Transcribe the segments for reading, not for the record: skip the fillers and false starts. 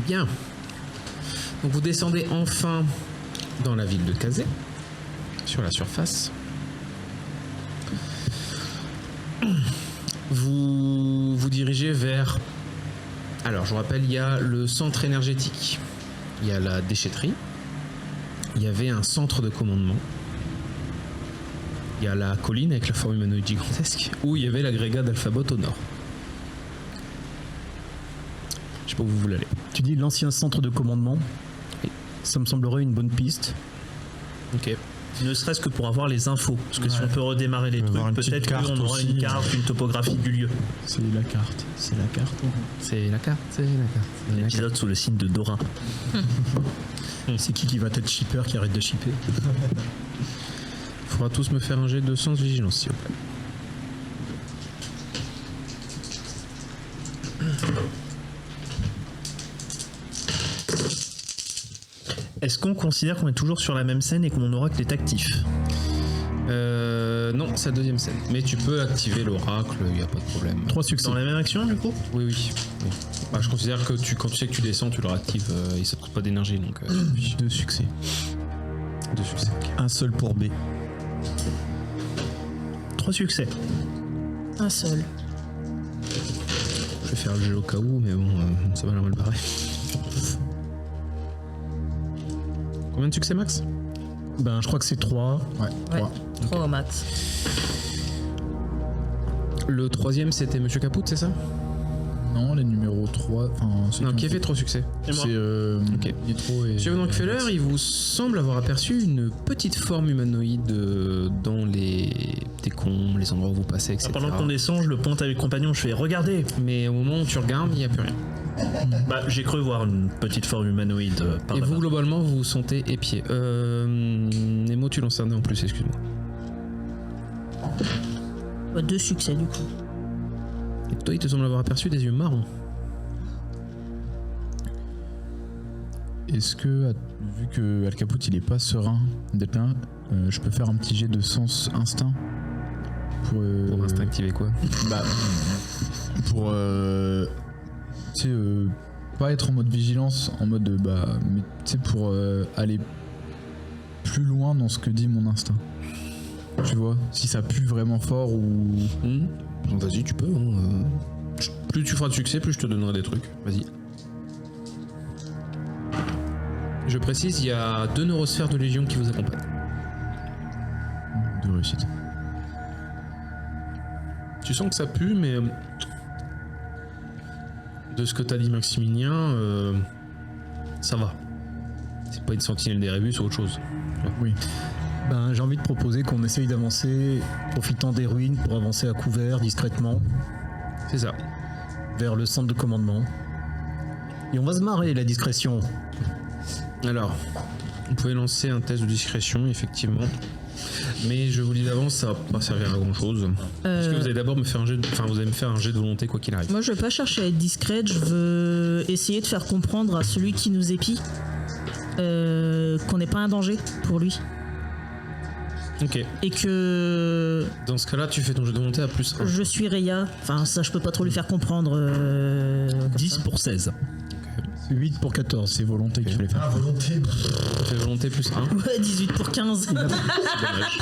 Bien. Donc vous descendez enfin dans la ville de Kazé, sur la surface. Vous vous dirigez vers... Alors, je vous rappelle, il y a le centre énergétique, il y a la déchetterie, il y avait un centre de commandement, il y a la colline avec la forme humanoïde gigantesque, où il y avait l'agrégat d'Alphabot au nord. Je sais pas où vous voulez aller. Tu dis l'ancien centre de commandement. Oui. Ça me semblerait une bonne piste. Ok. Ne serait-ce que pour avoir les infos. Parce que si on peut redémarrer les trucs, peut-être qu'on aura une carte, une topographie du lieu. C'est la carte. C'est la carte. C'est la carte, c'est la carte. Un épisode sous le signe de Dora. C'est qui va être shipper qui arrête de shipper? Faudra tous me faire un jet de sens vigilance, s'il vous plaît. Est-ce qu'on considère qu'on est toujours sur la même scène et qu'on aura que les actifs? Non, c'est la deuxième scène. Mais tu peux activer l'oracle, il n'y a pas de problème. 3 succès. Dans la même action, du coup? Oui. Bah, je considère que quand tu sais que tu descends, tu le réactives et ça te coûte pas d'énergie. Donc, 2 succès. 2 succès. Un seul pour B. 3 succès. Un seul. Je vais faire le jeu au cas où, mais bon, ça va l'air mal barré. Combien de succès max? Ben, je crois que c'est 3. Ouais, 3 au max. Le troisième, c'était Monsieur Caput, c'est ça? Non, les numéros 3. Non, qui a fait 3 succès. C'est Ok. Nitro et. Monsieur Van Feller, il vous semble avoir aperçu une petite forme humanoïde dans les décombres, les endroits où vous passez, etc. Pendant qu'on descend, je le pointe avec compagnon, je fais regarder. Mais au moment où tu regardes, il n'y a plus rien. Bah, j'ai cru voir une petite forme humanoïde par Et là-bas. vous, globalement, vous vous sentez épié. Nemo, tu lances un dé en plus, excuse-moi. 2 succès du coup. Et toi, il te semble avoir aperçu des yeux marrons. Est-ce que, vu que Al Caput il est pas serein d'être là, je peux faire un petit jet de sens instinct pour instinctiver quoi? Bah, pour tu sais, pas être en mode vigilance, en mode mais tu sais, pour aller plus loin dans ce que dit mon instinct. Tu vois, si ça pue vraiment fort ou. Vas-y, tu peux. Plus tu feras de succès, plus je te donnerai des trucs. Vas-y. Je précise, il y a 2 neurosphères de Légion qui vous accompagnent. De réussite. Tu sens que ça pue, mais de ce que t'as dit Maximilien, ça va. C'est pas une sentinelle d'Erebus ou autre chose. Oui. Ben, j'ai envie de proposer qu'on essaye d'avancer, profitant des ruines pour avancer à couvert, discrètement, C'est ça. vers le centre de commandement. Et on va se marrer, la discrétion. Alors, vous pouvez lancer un test de discrétion, effectivement. Mais je vous dis d'avance, ça va pas servir à grand chose. Parce que vous allez d'abord me faire un jet de... Enfin, vous allez me faire un jet de volonté, quoi qu'il arrive. Moi je veux pas chercher à être discrète, je veux essayer de faire comprendre à celui qui nous épie qu'on n'est pas un danger pour lui. Ok. Et que Dans ce cas-là, tu fais ton jet de volonté à plus 1. je suis Reya. Enfin, ça, je peux pas trop lui faire comprendre. 10 pour 16. C'est 8 pour 14, c'est volonté qu'il fallait faire. Tu fais volonté plus 1. Ouais, 18 pour 15.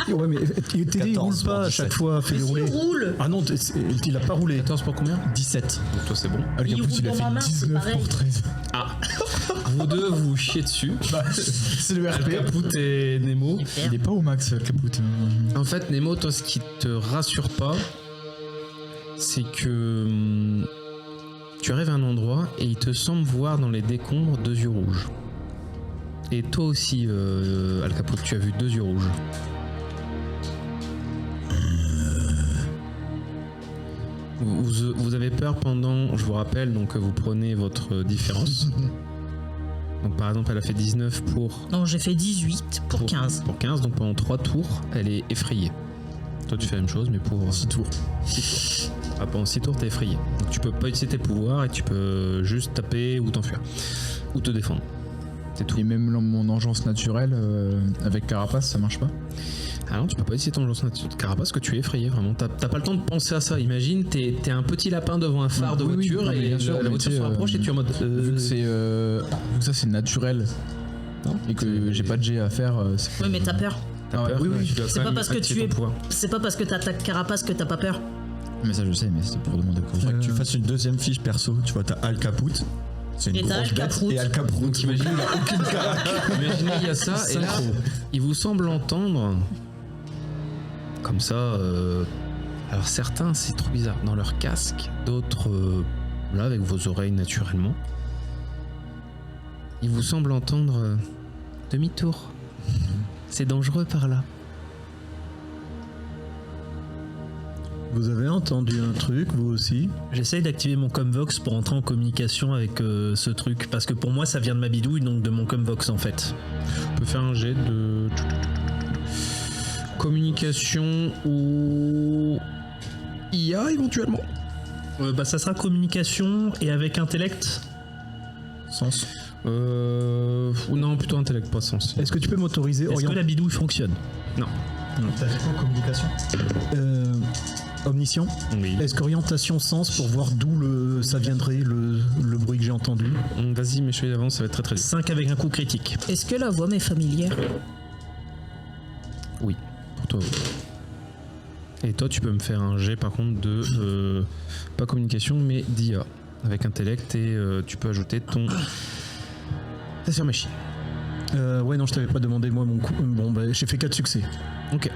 Ouais, mais TD il roule pas à chaque fois, fais-le rouler. Il roule. Ah non, il a pas roulé. 14 pour combien? 17. Donc toi, c'est bon. Al Il Caput roule il a dans ma main, fait c'est 19 pareil. pour 13. Ah. Vous deux, vous vous chiez dessus. C'est le RP. Caput et Nemo. Il est pas au max, Al Caput. En fait, Nemo, toi, ce qui te rassure pas, c'est que tu arrives à un endroit et il te semble voir dans les décombres 2 yeux rouges. Et toi aussi, Al Caput, tu as vu 2 yeux rouges. Vous avez peur pendant, je vous rappelle, donc vous prenez votre différence. Donc par exemple, elle a fait 19 pour... Non, j'ai fait 18 pour 15. Pour 15, donc pendant 3 tours, elle est effrayée. Toi, tu fais la même chose, mais pour 6 tours. 6 tours. Ah, pendant 6 tours, t'es effrayé. Donc tu peux pas utiliser tes pouvoirs et tu peux juste taper ou t'enfuir. Ou te défendre. C'est tout. Et même mon engeance naturelle avec Carapace, ça marche pas? Ah non, tu peux pas essayer ton lance nature de carapace parce que tu es effrayé, vraiment. T'as pas le temps de penser à ça. Imagine, t'es un petit lapin devant un phare de voiture et bien sûr, la voiture se rapproche et tu es en mode. Vu que ça c'est naturel et que j'ai pas de jet à faire, c'est Oui, mais t'as peur. T'as peur, oui, tu dois C'est quand pas même parce que activer ton pouvoir. C'est pas parce que t'attaques carapace que t'as pas peur. Mais ça je sais, mais c'est pour demander quoi. Faudrait que tu fasses une deuxième fiche perso. Tu vois, t'as Al-Caput. C'est une Et t'as grosse bête. Al-Caprout. Et Al-Caprout. Donc imaginez, imaginez, il y a ça, et là, il vous semble entendre comme ça. Alors certains, c'est trop bizarre, dans leur casque, d'autres, là, avec vos oreilles naturellement. Il vous semble entendre demi-tour. C'est dangereux par là. Vous avez entendu un truc, vous aussi? J'essaye d'activer mon Comvox pour entrer en communication avec ce truc, parce que pour moi ça vient de ma bidouille, donc de mon Comvox en fait. On peut faire un jet de communication ou IA éventuellement. Ça sera communication et avec intellect. Sens. Ou non, plutôt intellect, pas sens. Est-ce que tu peux m'autoriser Est-ce que la bidouille fonctionne? Non. T'as fait quoi, communication? Omniscient? Oui. Est-ce qu'orientation sens pour voir d'où ça viendrait le bruit que j'ai entendu? Vas-y, mes chevaliers d'avance, ça va être très très vite. 5 avec un coup critique. Est-ce que la voix m'est familière? Oui, pour toi. Oui. Et toi, tu peux me faire un jet par contre de pas communication, mais d'IA avec intellect et tu peux ajouter ton ta surmachine. Ouais, non, je t'avais pas demandé moi mon coup. Bon, bah, j'ai fait 4 succès. Ok.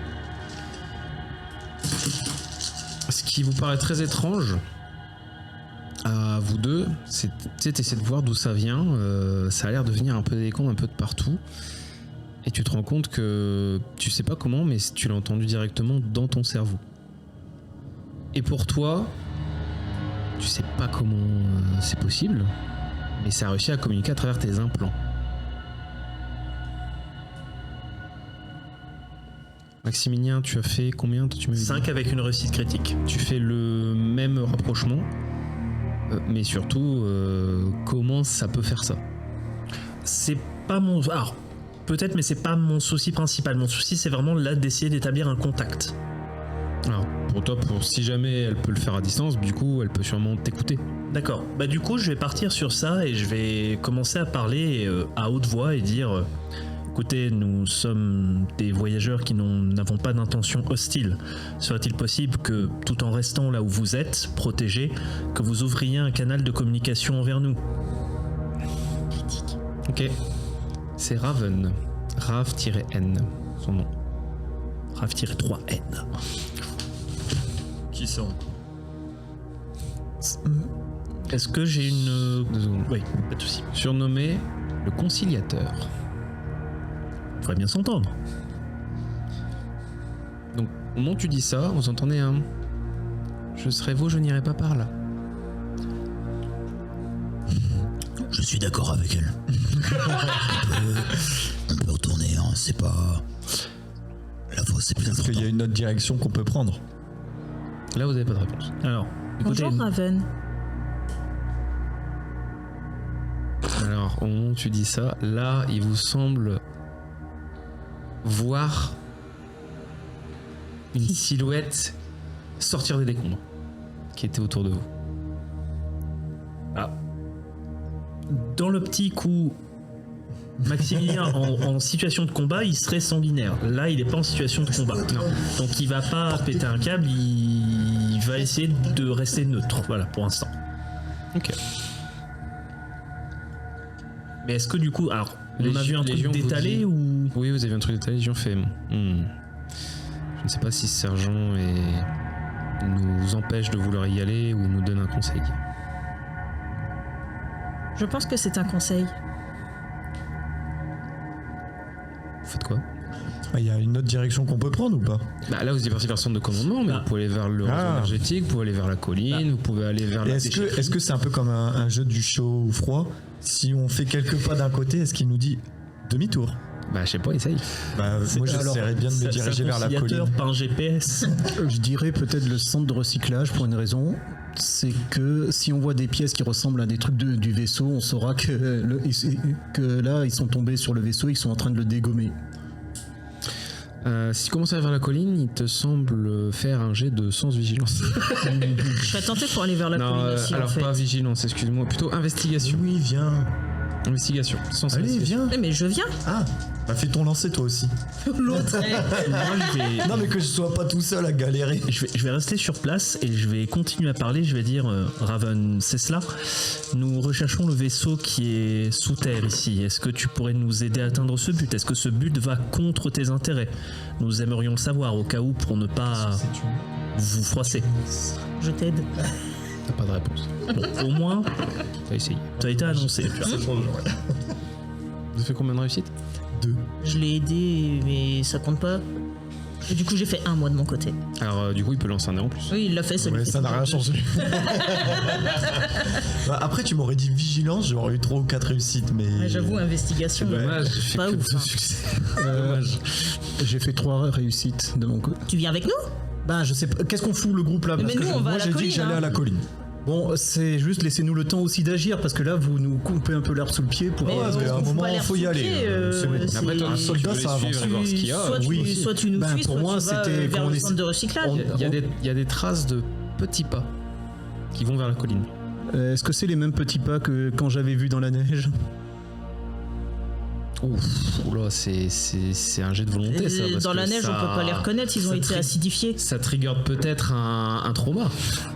Ce qui vous paraît très étrange à vous deux, c'est t'essaies de voir d'où ça vient. Ça a l'air de venir un peu des décombres, un peu de partout. Et tu te rends compte que tu sais pas comment, mais tu l'as entendu directement dans ton cerveau. Et pour toi, tu sais pas comment c'est possible, mais ça a réussi à communiquer à travers tes implants. Maximilien, tu as fait combien? Tu m'avais dit 5 avec une réussite critique. Tu fais le même rapprochement, mais surtout, comment ça peut faire ça? C'est pas mon... Alors, peut-être, mais c'est pas mon souci principal. Mon souci, c'est vraiment là d'essayer d'établir un contact. Alors, pour toi, si jamais elle peut le faire à distance, du coup, elle peut sûrement t'écouter. D'accord. Bah du coup, je vais partir sur ça et je vais commencer à parler à haute voix et dire... Écoutez, nous sommes des voyageurs qui n'avons pas d'intention hostile. Serait-il possible que, tout en restant là où vous êtes, protégés, que vous ouvriez un canal de communication envers nous? Ok. C'est Raven. Rav-N, son nom. Rav-3N. Qui sont? Est-ce que j'ai une... 2 secondes. Oui, pas de souci. Surnommé le conciliateur. On pourrait bien s'entendre. Donc, au moment où tu dis ça, vous entendez un... Je serais vous, je n'irai pas par là. Je suis d'accord avec elle. on peut retourner, hein, c'est pas... La voix, c'est plus Est-ce important. qu'il y a une autre direction qu'on peut prendre? Là, vous n'avez pas de réponse. Alors, écoutez... Bonjour Raven. Alors, au moment où tu dis ça, là, il vous semble voir une silhouette sortir des décombres qui était autour de vous. Ah. Dans l'optique où Maximilien en situation de combat, il serait sanguinaire. Là, il n'est pas en situation de combat. Non. Donc il va pas péter un câble, il va essayer de rester neutre. Voilà, pour l'instant. Ok. Mais est-ce que du coup, alors, on a vu un truc Légion vous d'étalé dit- ou... Oui, vous avez un truc d'étalé, Légion fait. Je ne sais pas si ce sergent nous empêche de vouloir y aller ou nous donne un conseil. Je pense que c'est un conseil. Vous faites quoi? Il y a une autre direction qu'on peut prendre ou pas? Bah là, vous êtes parti vers le centre de commandement, mais Ah. vous pouvez aller vers le réseau Ah. énergétique, vous pouvez aller vers la colline, vous pouvez aller vers Et la est-ce que c'est un peu comme un jeu du chaud ou froid? Si on fait quelques pas d'un côté, est-ce qu'il nous dit demi-tour? Bah, je sais pas, essaye. Bah, moi j'essaierais bien de me diriger vers la colline. Pas un GPS. Je dirais peut-être le centre de recyclage pour une raison. C'est que si on voit des pièces qui ressemblent à des trucs du vaisseau, on saura que là, ils sont tombés sur le vaisseau, ils sont en train de le dégommer. Si tu commences à aller vers la colline, il te semble faire un jet de sens vigilance. Je serais tenté pour aller vers la Non, colline aussi, en alors fait. pas vigilance, excuse-moi, plutôt investigation. Oui, viens. Investigation. Sens Allez, investigation. viens. Mais je viens. Ah, bah fais ton lancer toi aussi. L'autre. Moi, je vais, Non, mais que je sois pas tout seul à galérer. je vais rester sur place et je vais continuer à parler. Je vais dire, Raven, c'est cela. Nous recherchons le vaisseau qui est sous terre ici. Est-ce que tu pourrais nous aider à atteindre ce but? Est-ce que ce but va contre tes intérêts? Nous aimerions le savoir au cas où pour ne pas vous froisser. Je t'aide. T'as pas de réponse. Bon, au moins, T'as essayé. ça a été annoncé. Vous fait combien de réussites? Je l'ai aidé, mais ça compte pas. Et du coup, j'ai fait 1 mois de mon côté. Alors du coup, il peut lancer un dé en plus. Oui, il l'a fait, ça lui Ouais, fait ça n'a rien changé. Bah, après, tu m'aurais dit vigilance, j'aurais eu 3 ou 4 réussites, mais. Ouais, j'avoue, investigation. Dommage, j'ai fait Pas que ouf, 2 hein. succès. Dommage. J'ai fait 3 réussites de mon côté. Tu viens avec nous? Bah, je sais pas. Qu'est-ce qu'on fout le groupe là? Mais Parce que nous, on va Moi, à la j'ai dit colline. que j'allais hein. à la colline. Bon, c'est juste laissez-nous le temps aussi d'agir parce que là, vous nous coupez un peu l'herbe sous le pied pour. Mais Ouais, parce qu'à un on fout moment, pas l'air faut y sous le aller, pied, c'est bon. Après, toi, un si tu soldat, veux les ça avance. suivre et voir ce qu'il y a. Soit tu, oui. soit tu nous Ben, suis, pour soit moi, tu vas c'était vers qu'on le est- centre de recyclage. Il y a des traces de petits pas qui vont vers la colline. Est-ce que c'est les mêmes petits pas que quand j'avais vu dans la neige? Oula, c'est un jet de volonté ça. parce Dans que la neige, ça- on peut pas les reconnaître, ils ont ça été tri- acidifiés. Ça trigger peut-être un trauma.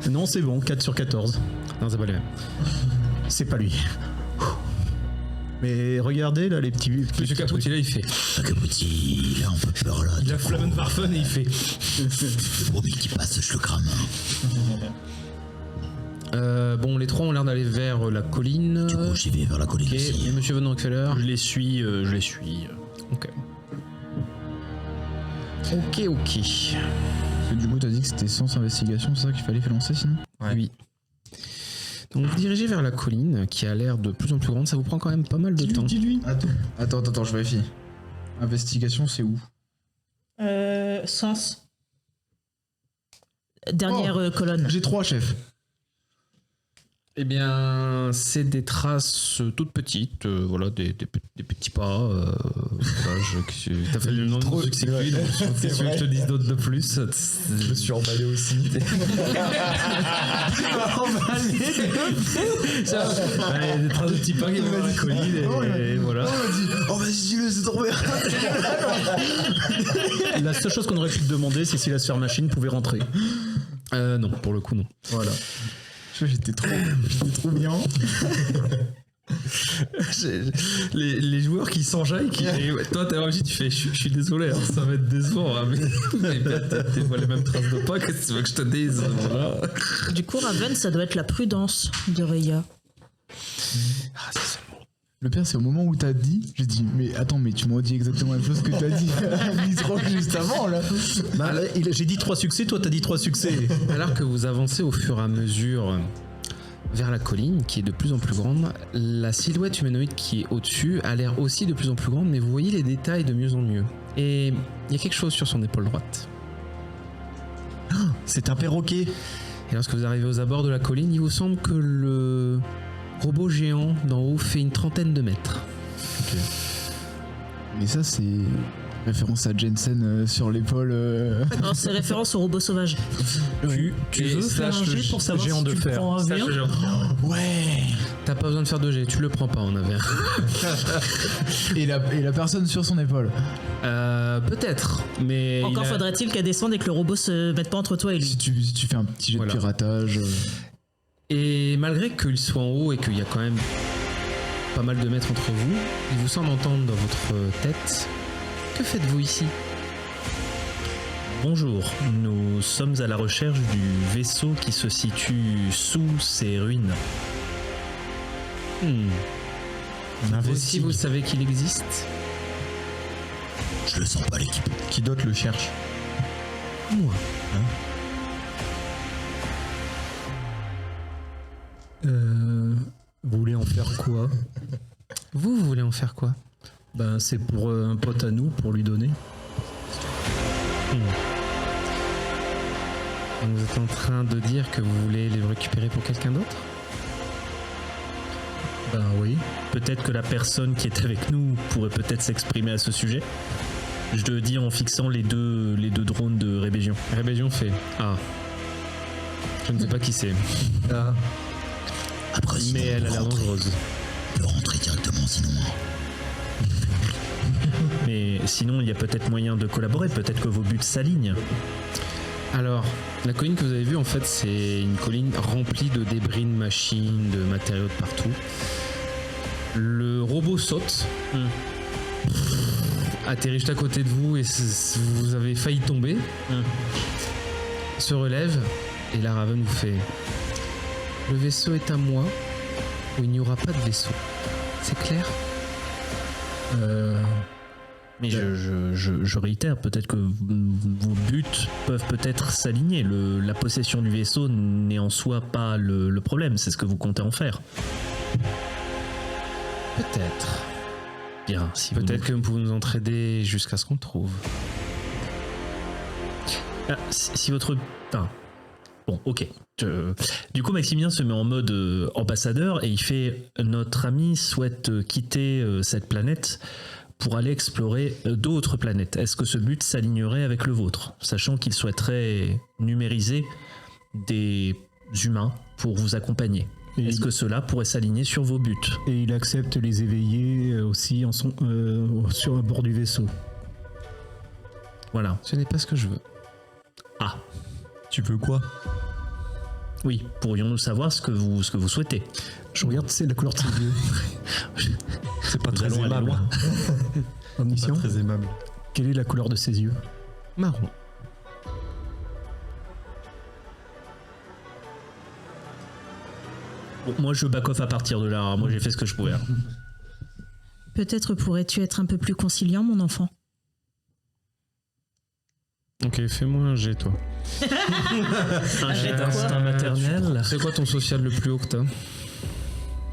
Non, c'est bon, 4 sur 14. Non, c'est pas les mêmes. C'est pas lui. Mais regardez là les petits. Monsieur Caputi, là, il fait. Caputi, il a un peu peur là. Il a Flammenwarfen et il fait. Promis qu'il passe, je le crame. Bon, les trois ont l'air d'aller vers la colline. Du coup, j'y vais vers la colline Ok, aussi. et monsieur Von Rockefeller. Je les suis, je les suis. Ok. Ok. Du coup, t'as dit que c'était sens investigation, c'est ça qu'il fallait lancer sinon? Oui. Donc vous dirigez vers la colline qui a l'air de plus en plus grande. Ça vous prend quand même pas mal de temps. Dis-lui. Attends, je vérifie. Investigation, c'est où? Sens. Dernière colonne. J'ai 3 chefs. Eh bien, c'est des traces toutes petites, voilà, des petits pas. Voilà, t'as fait le nom de succès que lui, donc qu'est-ce que je te dis d'autre de plus? Je me suis emballé aussi. Il y a des traces de petits pas qui vont vers la colline et voilà. Oh, vas-y, dis-le, c'est trop bien. La seule chose qu'on aurait pu te demander, c'est si la sphère machine pouvait rentrer. Non, pour le coup, non. Voilà. J'étais trop bien. Les joueurs qui s'enjaillent, toi t'as réagi, tu fais je suis désolé, hein, ça va être décevant, hein, mais tu vois les mêmes traces de pas, qu'est-ce que tu veux que je te dise, voilà. Du coup, Raven, ça doit être la prudence de Reya. Le pire, c'est au moment où t'as dit, j'ai dit, mais attends, mais tu m'as dit exactement la même chose que t'as dit juste avant, là. Bah, j'ai dit 3 succès, toi t'as dit 3 succès. Alors que vous avancez au fur et à mesure vers la colline, qui est de plus en plus grande, la silhouette humanoïde qui est au-dessus a l'air aussi de plus en plus grande, mais vous voyez les détails de mieux en mieux. Et il y a quelque chose sur son épaule droite. C'est un perroquet. Et lorsque vous arrivez aux abords de la colline, il vous semble que le robot géant d'en haut fait une trentaine de mètres. Mais ça, c'est référence à Jensen sur l'épaule. Alors, c'est référence au robot sauvage. Tu Et veux faire un slash le jet pour savoir géant si de tu fer. prends un Slash V1? le géant. Ouais. T'as pas besoin de faire 2 G, tu le prends pas en AVR. et la personne sur son épaule. Peut-être, mais Encore il a- faudrait-il qu'elle descende et que le robot se mette pas entre toi et lui. Si tu fais un petit jet Voilà. de piratage. Et malgré qu'il soit en haut et qu'il y a quand même pas mal de mètres entre vous, il vous semble entendre dans votre tête. Que faites-vous ici? Bonjour, nous sommes à la recherche du vaisseau qui se situe sous ces ruines. On Aussi, investigue. vous savez qu'il existe? Je le sens pas, l'équipe. Qui d'autre le cherche? Moi. Vous voulez en faire quoi? Vous voulez en faire quoi? Ben c'est pour un pote à nous, pour lui donner. Donc vous êtes en train de dire que vous voulez les récupérer pour quelqu'un d'autre? Ben oui. Peut-être que la personne qui est avec nous pourrait peut-être s'exprimer à ce sujet. Je te dis en fixant les deux drones de Rébellion. Rébellion fait. Ah. Je ne sais pas qui c'est. Ah, Après, sinon, Mais elle a l'air dangereuse. on peut rentrer directement, sinon. Mais sinon, il y a peut-être moyen de collaborer. Peut-être que vos buts s'alignent. Alors, la colline que vous avez vue, en fait, c'est une colline remplie de débris de machines, de matériaux de partout. Le robot saute, atterrit juste à côté de vous et vous avez failli tomber. Se relève et la Raven vous fait: le vaisseau est à moi ou il n'y aura pas de vaisseau. C'est clair? Mais je réitère, peut-être que vos buts peuvent peut-être s'aligner. La possession du vaisseau n'est en soi pas le problème, c'est ce que vous comptez en faire. Peut-être. Bien, si vous Peut-être que vous pouvez nous entraider jusqu'à ce qu'on le trouve. Ah, si votre... Enfin, bon, ok. Du coup, Maximilien se met en mode ambassadeur et il fait: notre ami souhaite quitter cette planète pour aller explorer d'autres planètes. Est-ce que ce but s'alignerait avec le vôtre, sachant qu'il souhaiterait numériser des humains pour vous accompagner? Et Est-ce que cela pourrait s'aligner sur vos buts? Et il accepte les éveillés aussi sur à bord du vaisseau. Voilà. Ce n'est pas ce que je veux. Ah, tu veux quoi? oui, pourrions-nous savoir ce que vous souhaitez? Je regarde, c'est la couleur de ses yeux. C'est pas Nous très allons aller aimable. loin. Pas Omniscient, très aimable. quelle est la couleur de ses yeux? Marron. Bon, moi, je back off à partir de là. Moi, j'ai fait ce que je pouvais. Peut-être pourrais-tu être un peu plus conciliant, mon enfant. Ok, fais-moi un jet, toi. Un jet de quoi d'instinct maternel. C'est quoi ton social le plus haut que t'as?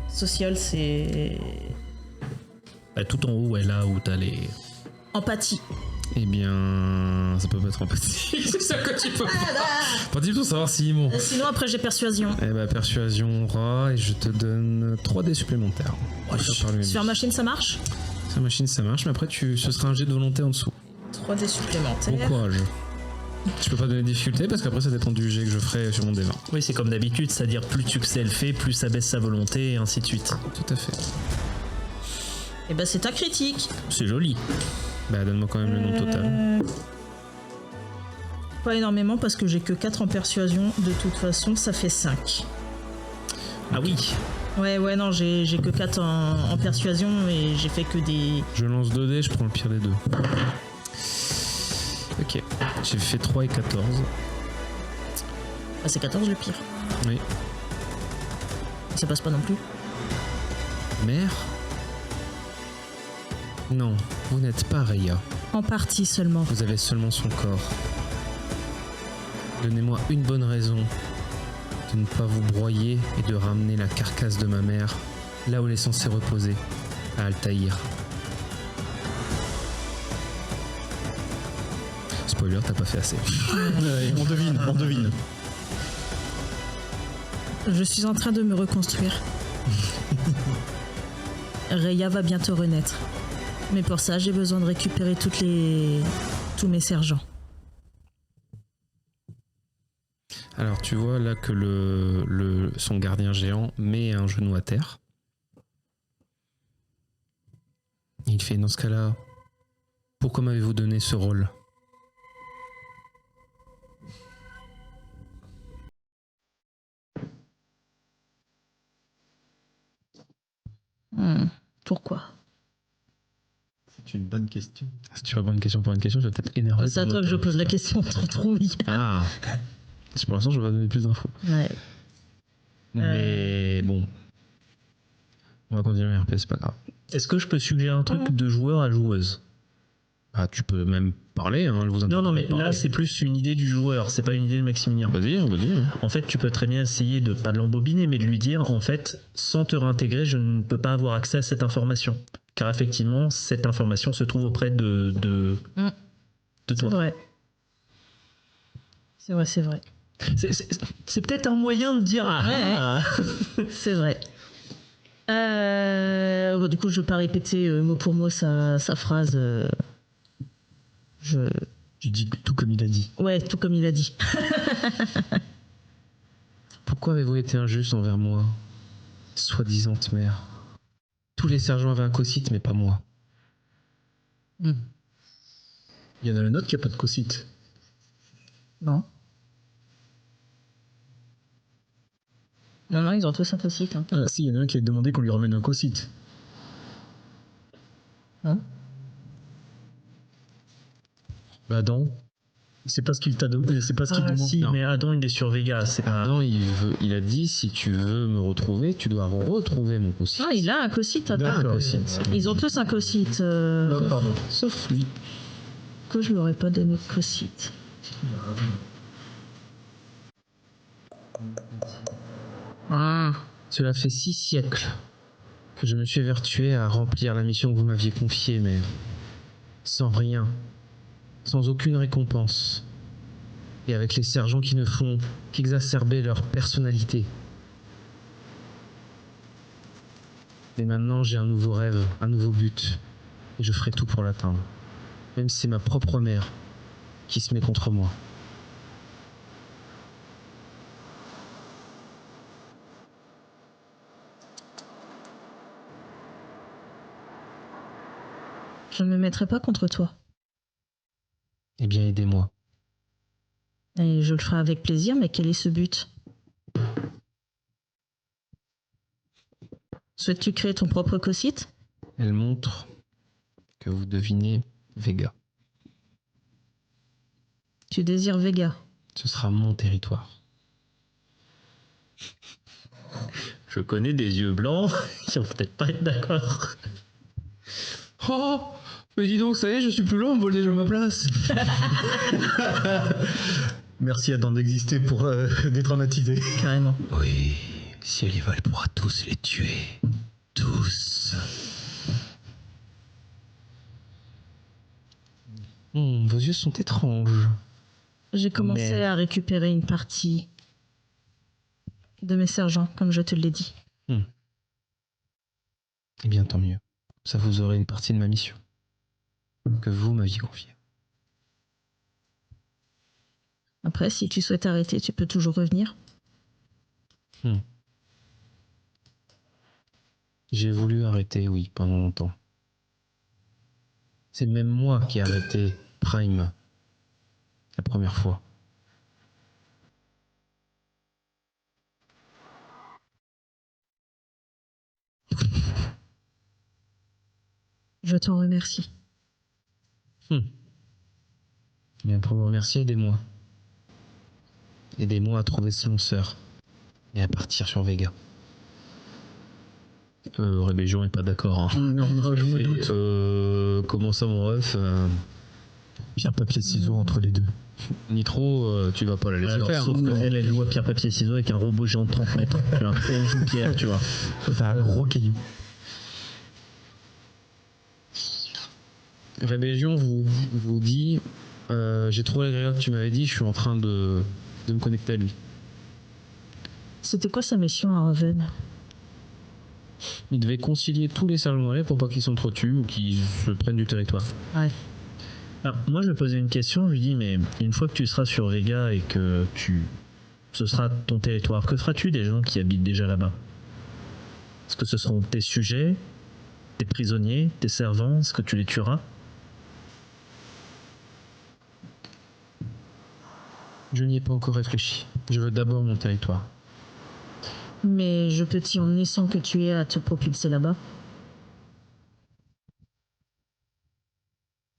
Social, c'est Bah, tout en haut, ouais, là où t'as les... empathie. Eh bien, ça peut pas être empathie. C'est ça que tu peux pas. Empathie pour savoir si bon. Sinon, après, j'ai persuasion. Eh ben, persuasion rat et je te donne 3 dés supplémentaires. Sur machine, ça marche? Sur machine, ça marche, mais après, ce sera un jet de volonté en dessous. 3 dés supplémentaires. Bon courage. Je peux pas donner de difficulté parce qu'après, ça dépend du jet que je ferai sur mon D20. Oui, c'est comme d'habitude, c'est-à-dire plus de succès elle fait, plus ça baisse sa volonté, et ainsi de suite. Tout à fait. Et ben, c'est ta critique. C'est joli. Bah, donne-moi quand même le nom total. Pas énormément parce que j'ai que 4 en persuasion. De toute façon, ça fait 5. Ah oui. Ouais, non, j'ai que 4 en persuasion et j'ai fait que des... Je lance 2 dés, je prends le pire des deux. Ok. J'ai fait 3 et 14. Ah, c'est 14 le pire. Oui. Ça passe pas non plus. Mère? Non, vous n'êtes pas Raya. En partie seulement. Vous avez seulement son corps. Donnez-moi une bonne raison de ne pas vous broyer et de ramener la carcasse de ma mère là où elle est censée reposer, à Altaïr. Spoiler, t'as pas fait assez. Ouais, on devine. Je suis en train de me reconstruire. Raya va bientôt renaître. Mais pour ça, j'ai besoin de récupérer tous mes sergents. Alors tu vois là que son gardien géant met un genou à terre. Il fait: dans ce cas-là, pourquoi m'avez-vous donné ce rôle? Pourquoi? C'est une bonne question. Si tu réponds une question pour une question, je vais peut-être énerver. C'est à toi que je pose la question, trop trouille. Ah. Pour l'instant, je vais pas donner plus d'infos. Ouais. Mais bon. On va continuer RP, c'est pas grave. Est-ce que je peux suggérer un truc de joueur à joueuse? Ah, tu peux même parler, hein, elle vous Non, mais parler. là, c'est plus une idée du joueur, c'est pas une idée de Maximilien. Vas-y. En fait, tu peux très bien essayer de pas l'embobiner, mais de lui dire, en fait, sans te réintégrer, je ne peux pas avoir accès à cette information. Car effectivement, cette information se trouve auprès de C'est toi. vrai. C'est vrai. C'est peut-être un moyen de dire... C'est vrai. Du coup, je vais pas répéter mot pour mot sa phrase. Tu dis tout comme il a dit. Ouais, tout comme il a dit. Pourquoi avez-vous été injuste envers moi, soi-disant mère? Tous les sergents avaient un cocyte, mais pas moi. Il y en a un autre qui a pas de cocyte. Non. Non, ils ont tous un cocyte. Hein. Ah si, il y en a un qui a demandé qu'on lui ramène un cocyte. Hein? Bah Adam, c'est pas ce qu'il t'a donné, c'est pas ce qu'il demande. Si, Non. mais Adam, il est sur Vega. C'est pas... Non, il a dit si tu veux me retrouver, tu dois retrouver mon cocyte. Ah, il a un cocyte, attends. Un cocyte. Ils ont tous un cocyte. Pardon. Sauf lui. Que je lui aurais pas donné de cocyte. Ah. Cela fait 6 siècles que je me suis évertué à remplir la mission que vous m'aviez confiée, mais sans rien, sans aucune récompense, et avec les sergents qui ne font qu'exacerber leur personnalité. Mais maintenant, j'ai un nouveau rêve, un nouveau but, et je ferai tout pour l'atteindre, même si c'est ma propre mère qui se met contre moi. Je ne me mettrai pas contre toi. Eh bien, aidez-moi. Et je le ferai avec plaisir, mais quel est ce but? Souhaites-tu créer ton propre cocyte? Elle montre que vous devinez Vega. Tu désires Vega. Ce sera mon territoire. Je connais des yeux blancs, ils vont peut-être pas être d'accord. Oh, mais dis donc, ça y est, je suis plus loin, on vole déjà ma place. Merci Adam d'exister pour dédramatiser. Carrément. Oui, si elle y va, elle pourra tous les tuer. Tous. Vos yeux sont étranges. J'ai commencé Mais- à récupérer une partie de mes sergents, comme je te l'ai dit. Eh bien, tant mieux. Ça vous aurez une partie de ma mission que vous m'aviez confiée. Après, si tu souhaites arrêter, tu peux toujours revenir. J'ai voulu arrêter, oui, pendant longtemps. C'est même moi qui ai arrêté Prime la première fois. Je t'en remercie. Bien, pour vous remercier, aidez-moi. Aidez-moi à trouver son sœur et à partir sur Vega. Rébellion est pas d'accord. Hein. Non, je me doute. Comment ça, mon ref Pierre, papier, ciseaux entre les deux. Nitro, tu vas pas la laisser Alors, faire. sauf qu'elle joue à pierre papier ciseaux avec un robot géant de 30 mètres. Tu vois, elle joue pierre, tu vois. Enfin, un gros caillou. Rébellion vous dit j'ai trouvé l'agrégat que tu m'avais dit, je suis en train de me connecter à lui. C'était quoi sa mission à Raven? Il devait concilier tous les sergents relais pour pas qu'ils s'entretuent ou qu'ils se prennent du territoire. Ouais. Alors, moi, je vais poser une question. Je lui dis, mais une fois que tu seras sur Vega et que ce sera ton territoire, que feras-tu des gens qui habitent déjà là-bas? Est-ce que ce seront tes sujets, tes prisonniers, tes servants? Est-ce que tu les tueras? Je n'y ai pas encore réfléchi. Je veux d'abord mon territoire. Mais je peux t'y emmener sans que tu aies à te propulser là-bas.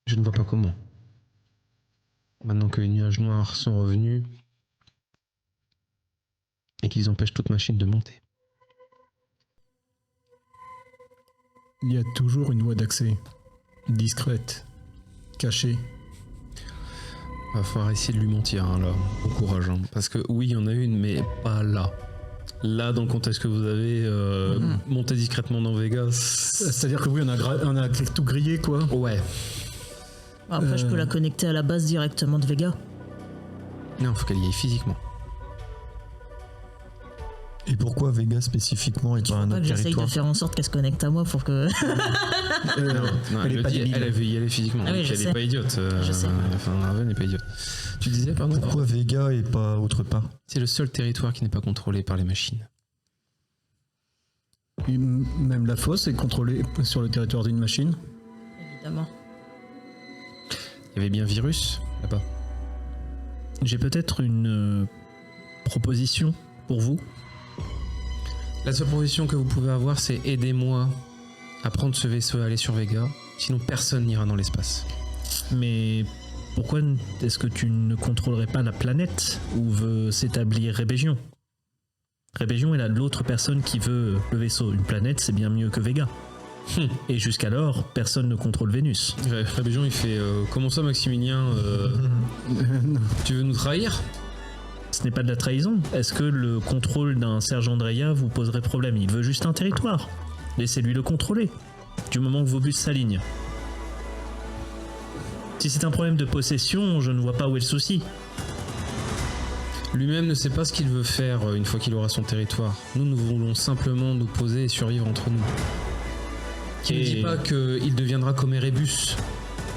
Je ne vois pas comment. Maintenant que les nuages noirs sont revenus et qu'ils empêchent toute machine de monter. Il y a toujours une voie d'accès. Discrète. Cachée. Va falloir essayer de lui mentir, hein, là. Bon courage. Hein. Parce que oui, il y en a une, mais pas là. Là, dans le contexte que vous avez, monté discrètement dans Vegas. C'est-à-dire que oui, on a tout grillé, quoi. Ouais. Après, je peux la connecter à la base directement de Vega. Non, faut qu'elle y aille physiquement. Et pourquoi Vega spécifiquement et pas un Pas autre que j'essaye de territoire? faire en sorte qu'elle se connecte à moi pour que. Non, Elle est le pas dit, débile. elle veut y aller physiquement. Ah oui, donc je elle sais. est pas idiote. Je sais. Enfin, Raven n'est pas idiote. Tu disais, pardon? Pourquoi Vega et pas autre part? C'est le seul territoire qui n'est pas contrôlé par les machines. Et même la fosse est contrôlée sur le territoire d'une machine. Évidemment. Il y avait bien Virus là-bas. J'ai peut-être une proposition pour vous. La seule proposition que vous pouvez avoir, c'est aidez-moi à prendre ce vaisseau et aller sur Vega. Sinon, personne n'ira dans l'espace. Mais pourquoi est-ce que tu ne contrôlerais pas la planète où veut s'établir Rébellion? Rébellion est l'autre personne qui veut le vaisseau. Une planète, c'est bien mieux que Vega. Et jusqu'alors, personne ne contrôle Vénus. Rébellion, il fait comment ça, Maximilien tu veux nous trahir? Ce n'est pas de la trahison. Est-ce que le contrôle d'un sergent Dreya vous poserait problème? Il veut juste un territoire. Laissez-lui le contrôler. Du moment que vos buts s'alignent. Si c'est un problème de possession, je ne vois pas où est le souci. Lui-même ne sait pas ce qu'il veut faire une fois qu'il aura son territoire. Nous voulons simplement nous poser et survivre entre nous. Qui ne dit pas qu'il deviendra comme Erebus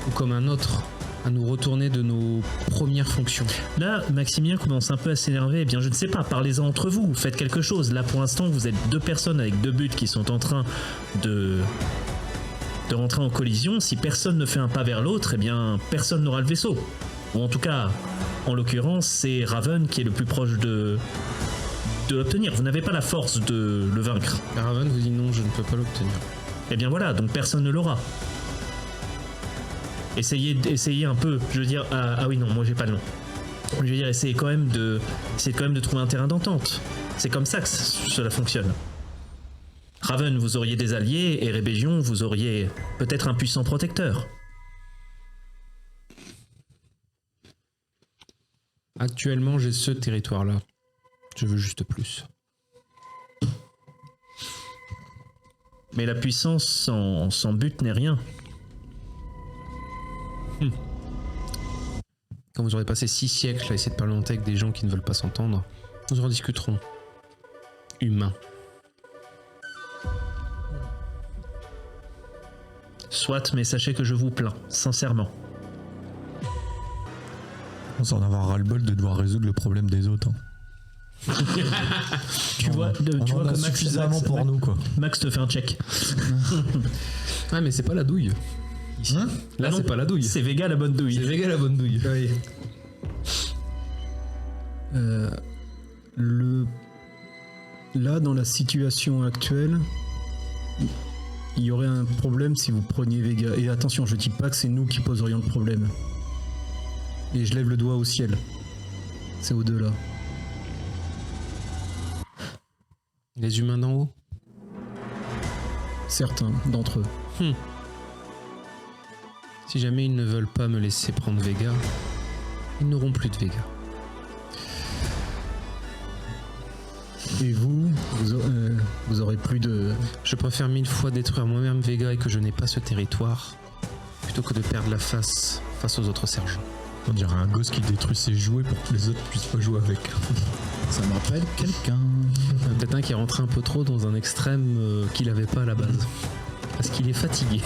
ou comme un autre, à nous retourner de nos premières fonctions. Là, Maximilien commence un peu à s'énerver. Eh bien, je ne sais pas, parlez-en entre vous, faites quelque chose. Là, pour l'instant, vous êtes deux personnes avec deux buts qui sont en train de rentrer en collision. Si personne ne fait un pas vers l'autre, eh bien, personne n'aura le vaisseau. Ou en tout cas, en l'occurrence, c'est Raven qui est le plus proche de l'obtenir. Vous n'avez pas la force de le vaincre. Raven vous dit non, je ne peux pas l'obtenir. Eh bien voilà, donc personne ne l'aura. Essayez un peu, je veux dire, ah oui non, moi j'ai pas le nom. Je veux dire, essayez quand même de trouver un terrain d'entente. C'est comme ça que cela fonctionne. Raven, vous auriez des alliés, et Rébellion, vous auriez peut-être un puissant protecteur. Actuellement, j'ai ce territoire-là. Je veux juste plus. Mais la puissance sans but n'est rien. Quand vous aurez passé 6 siècles à essayer de parler avec des gens qui ne veulent pas s'entendre, nous en discuterons. Humains. Soit, mais sachez que je vous plains, sincèrement. On s'en avoir ras-le-bol de devoir résoudre le problème des autres. Hein. Tu vois On en a que suffisamment pour nous, quoi. Max te fait un check. Ah, mais c'est pas la douille. Hein? Là, Ah non, c'est pas la douille. C'est Vega la bonne douille. C'est Vega la bonne douille. Là, dans la situation actuelle, il y aurait un problème si vous preniez Vega. Et attention, je dis pas que c'est nous qui poserions le problème. Et je lève le doigt au ciel. C'est au-delà. Les humains d'en haut. Certains d'entre eux. Si jamais ils ne veulent pas me laisser prendre Vega, ils n'auront plus de Vega. Et vous aurez plus de... Je préfère 1000 fois détruire moi-même Vega et que je n'ai pas ce territoire, plutôt que de perdre la face aux autres sergents. On dirait un gosse qui détruit ses jouets pour que les autres puissent pas jouer avec. Ça me rappelle quelqu'un. Peut-être un qui est rentré un peu trop dans un extrême qu'il n'avait pas à la base. Parce qu'il est fatigué.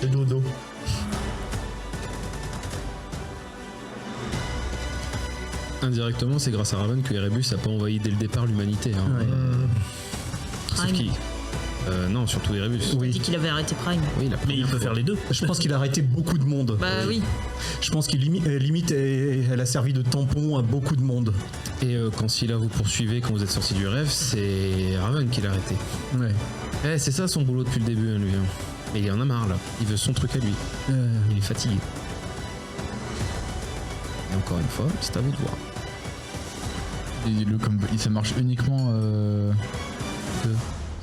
Et dodo. Indirectement, c'est grâce à Raven que Erebus n'a pas envahi dès le départ l'humanité. Hein. Ouais. Sauf Prime. qui non, surtout Erebus. Il a dit qu'il avait arrêté Prime. Oui, la Mais il première peut fois. faire les deux. Je pense qu'il a arrêté beaucoup de monde. Bah oui. Je pense qu'il limite elle a servi de tampon à beaucoup de monde. Et quand Scylla vous poursuivez quand vous êtes sorti du rêve, c'est Raven qui l'a arrêté. Ouais. C'est ça son boulot depuis le début, hein, lui. Hein. Mais il en a marre là. Il veut son truc à lui. Il est fatigué. Et encore une fois, c'est à vous de voir. Et ça marche uniquement.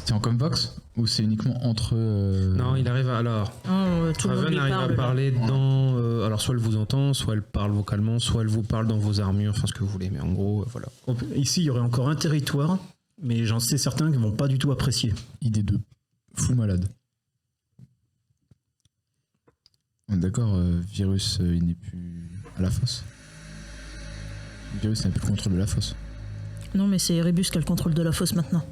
C'est en Comvox ou c'est uniquement entre. Non, il arrive à. Alors, Oh, tout le monde Raven lui arrive parle. à là. parler dans. Alors, soit elle vous entend, soit elle parle vocalement, soit elle vous parle dans vos armures, enfin ce que vous voulez. Mais en gros, voilà. Ici, il y aurait encore un territoire, mais j'en sais certains qui vont pas du tout apprécier. Idée de fou malade. On est d'accord, Virus, il n'est plus à la fosse. Virus n'a plus le contrôle de la fosse. Non, mais c'est Erebus qui a le contrôle de la fosse maintenant.